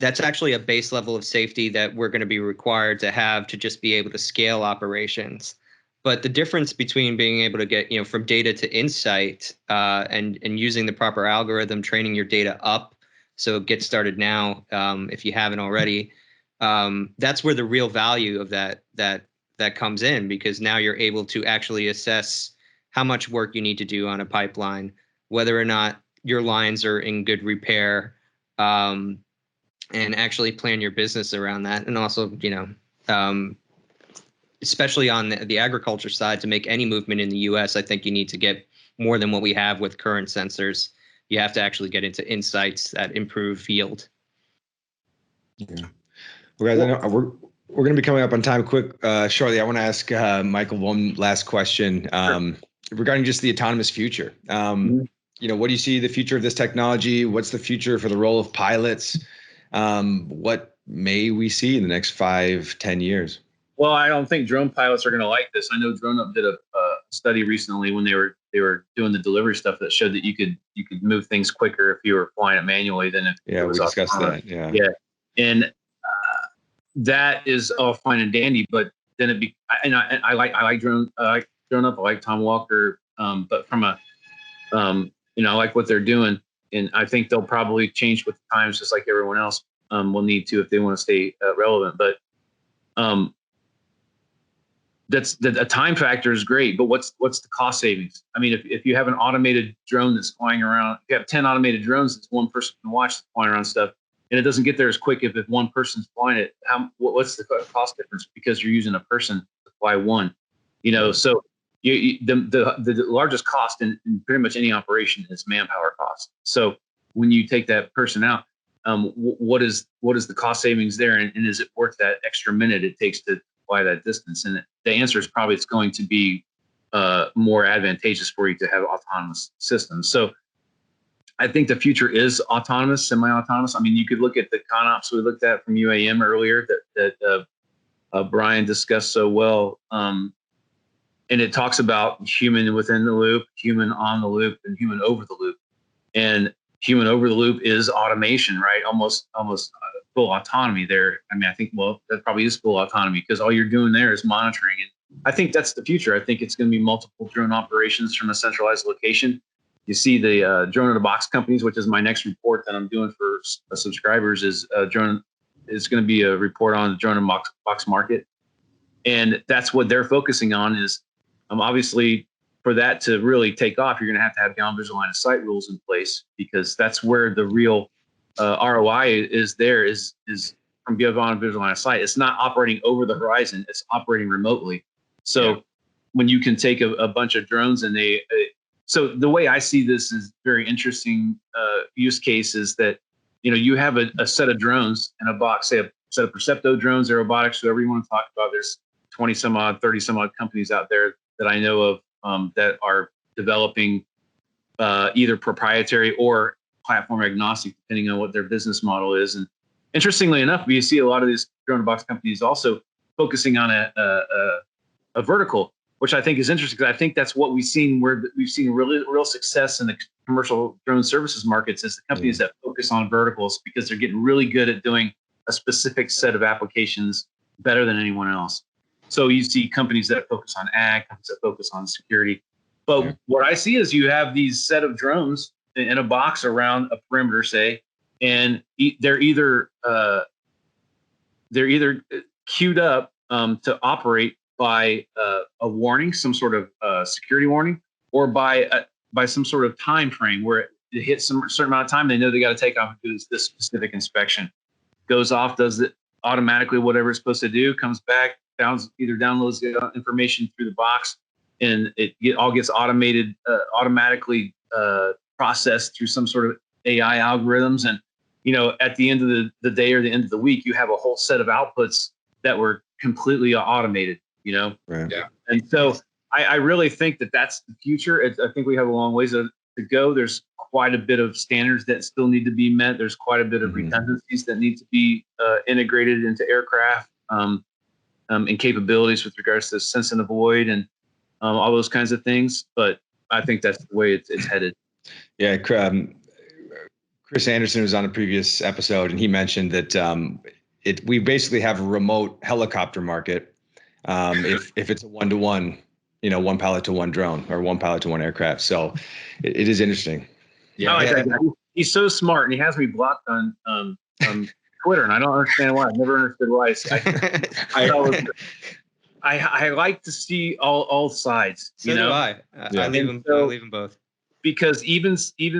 Speaker 4: That's actually a base level of safety that we're going to be required to have to just be able to scale operations. But the difference between being able to get, from data to insight, and using the proper algorithm, training your data up, so get started now if you haven't already. That's where the real value of that comes in, because now you're able to actually assess how much work you need to do on a pipeline, whether or not your lines are in good repair, and actually plan your business around that. And also, especially on the agriculture side, to make any movement in the U.S., I think you need to get more than what we have with current sensors. You have to actually get into insights that improve yield.
Speaker 1: Yeah. Well, guys, I know we're going to be coming up on time quick shortly. I want to ask Michael one last question regarding just the autonomous future. What do you see the future of this technology? What's the future for the role of pilots? What may we see in the next 5-10 years?
Speaker 3: Well, I don't think drone pilots are going to like this. I know DroneUp did a study recently when they were doing the delivery stuff that showed that you could move things quicker if you were flying it manually than if it was
Speaker 1: we discussed
Speaker 3: autonomous.
Speaker 1: that. Yeah.
Speaker 3: And that is all fine and dandy, but then I like DroneUp. I like Tom Walker, but from a I like what they're doing, and I think they'll probably change with the times, just like everyone else will need to if they want to stay relevant. But a time factor is great, but what's the cost savings? I mean, if you have an automated drone that's flying around, if you have 10 automated drones that one person can watch flying around stuff, and it doesn't get there as quick if one person's flying it, what's the cost difference? Because you're using a person to fly one, so the largest cost in pretty much any operation is manpower cost. So when you take that person out, what is the cost savings there, and is it worth that extra minute it takes to fly that distance? And the answer is probably it's going to be more advantageous for you to have autonomous systems. So I think the future is autonomous, semi-autonomous. I mean, you could look at the ConOps we looked at from UAM earlier that Brian discussed so well. And it talks about human within the loop, human on the loop, and human over the loop. And human over the loop is automation, right? Almost full autonomy there. I mean, I think, that probably is full autonomy, because all you're doing there is monitoring. And I think that's the future. I think it's going to be multiple drone operations from a centralized location. You see the drone in a box companies, which is my next report that I'm doing for subscribers, is drone. It's going to be a report on the drone in box market. And that's what they're focusing on is, obviously, for that to really take off, you're going to have beyond visual line of sight rules in place, because that's where the real ROI is from beyond visual line of sight. It's not operating over the horizon, it's operating remotely. So when you can take a bunch of drones and so the way I see this is very interesting use case is that, you have a set of drones in a box, say a set of Percepto drones, Aerobotics, whoever you want to talk about. There's 20 some odd, 30 some odd companies out there that I know of that are developing either proprietary or platform agnostic, depending on what their business model is. And interestingly enough, you see a lot of these drone box companies also focusing on a vertical, which I think is interesting, because I think that's what we've seen, where we've seen real success in the commercial drone services markets is the companies that focus on verticals, because they're getting really good at doing a specific set of applications better than anyone else. So you see companies that focus on ag, companies that focus on security. But what I see is you have these set of drones in a box around a perimeter, say, and they're either queued up to operate by a warning, some sort of security warning, or by some sort of time frame where it hits some certain amount of time. They know they got to take off and do this specific inspection. Goes off, does it automatically, whatever it's supposed to do, comes back, either downloads the information through the box, and all gets automatically processed through some sort of AI algorithms. And, at the end of the day or the end of the week, you have a whole set of outputs that were completely automated,
Speaker 1: Right.
Speaker 2: Yeah.
Speaker 3: And so I really think that that's the future. I think we have a long ways to go. There's quite a bit of standards that still need to be met. There's quite a bit of redundancies that need to be integrated into aircraft and capabilities with regards to sense and avoid and all those kinds of things. But I think that's the way it's headed.
Speaker 1: Yeah. Chris Anderson was on a previous episode, and he mentioned that we basically have a remote helicopter market if it's a 1-to-1, one pilot to one drone or one pilot to one aircraft. So it is interesting.
Speaker 3: Yeah, I like that guy. He's so smart, and he has me blocked on Twitter, and I don't understand why. I've never understood why. I like to see all sides.
Speaker 4: So do I. I leave them both.
Speaker 3: Because even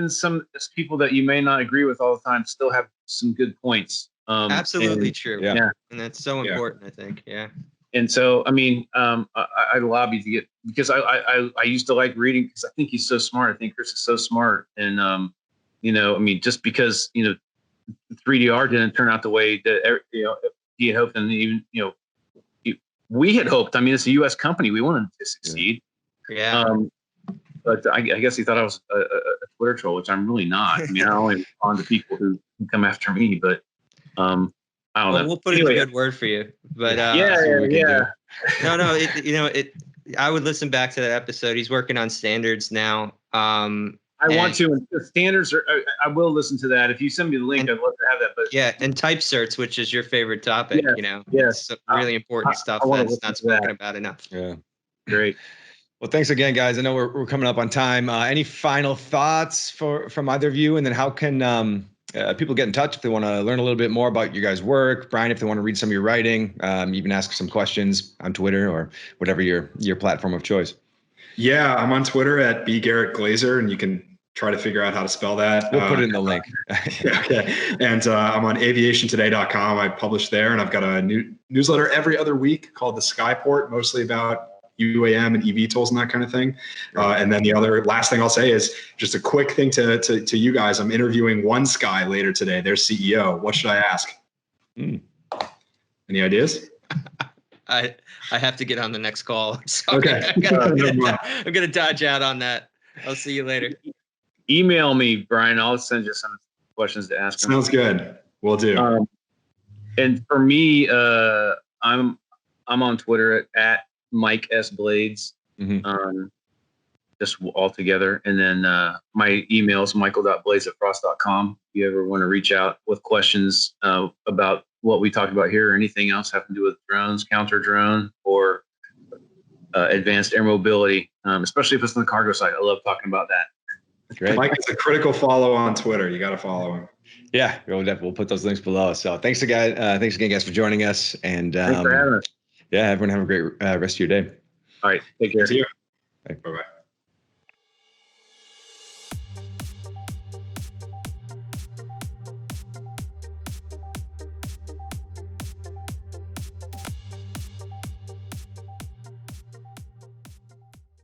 Speaker 3: some people that you may not agree with all the time still have some good points.
Speaker 4: Absolutely true.
Speaker 1: Yeah.
Speaker 4: And that's so important, I think. Yeah.
Speaker 3: And so, I mean, I lobbied to get, because I used to like reading, because I think he's so smart. I think Chris is so smart. And, I mean, just because, 3DR didn't turn out the way that, he had hoped, and even, we had hoped. I mean, it's a U.S. company. We wanted to succeed.
Speaker 4: Yeah.
Speaker 3: But I guess he thought I was a Twitter troll, which I'm really not. I mean, I only respond to people who come after me, but I don't know.
Speaker 4: We'll put in a good word for you. But
Speaker 3: yeah.
Speaker 4: No, I would listen back to that episode. He's working on standards now.
Speaker 3: I want to. And the standards are. I will listen to that. If you send me the link, I'd love to have that. But
Speaker 4: and type certs, which is your favorite topic.
Speaker 3: Yes,
Speaker 4: it's really important stuff that's not spoken about enough.
Speaker 1: Yeah,
Speaker 3: great.
Speaker 1: Well, thanks again, guys. I know we're coming up on time. Any final thoughts from either of you? And then how can people get in touch if they want to learn a little bit more about your guys' work? Brian, if they want to read some of your writing, even ask some questions on Twitter or whatever your platform of choice.
Speaker 2: Yeah, I'm on Twitter at @garrett-glaser, and you can try to figure out how to spell that.
Speaker 1: We'll put it in the link.
Speaker 2: Okay. And I'm on aviationtoday.com. I publish there, and I've got a newsletter every other week called The Skyport, mostly about UAM and EV tools and that kind of thing. And then the last thing I'll say is just a quick thing to you guys. I'm interviewing OneSky later today, their CEO. What should I ask? Any ideas?
Speaker 4: I have to get on the next call. Sorry.
Speaker 2: Okay.
Speaker 4: I'm gonna dodge out on that. I'll see you later.
Speaker 3: Email me, Brian. I'll send you some questions to ask.
Speaker 2: Sounds good. Will do.
Speaker 3: And for me, I'm on Twitter at Mike S. Blades, just all together. And then my email is michael.blades@frost.com. If you ever want to reach out with questions about what we talked about here or anything else having to do with drones, counter drone, or advanced air mobility, especially if it's on the cargo side. I love talking about that.
Speaker 1: Great.
Speaker 2: Mike is a critical follow on Twitter. You got to follow him.
Speaker 1: Yeah, we'll put those links below. So thanks again, guys, for joining us. And
Speaker 3: thanks for having us.
Speaker 1: Yeah, everyone have a great rest of your day.
Speaker 3: All right, take care.
Speaker 2: See you. Bye-bye.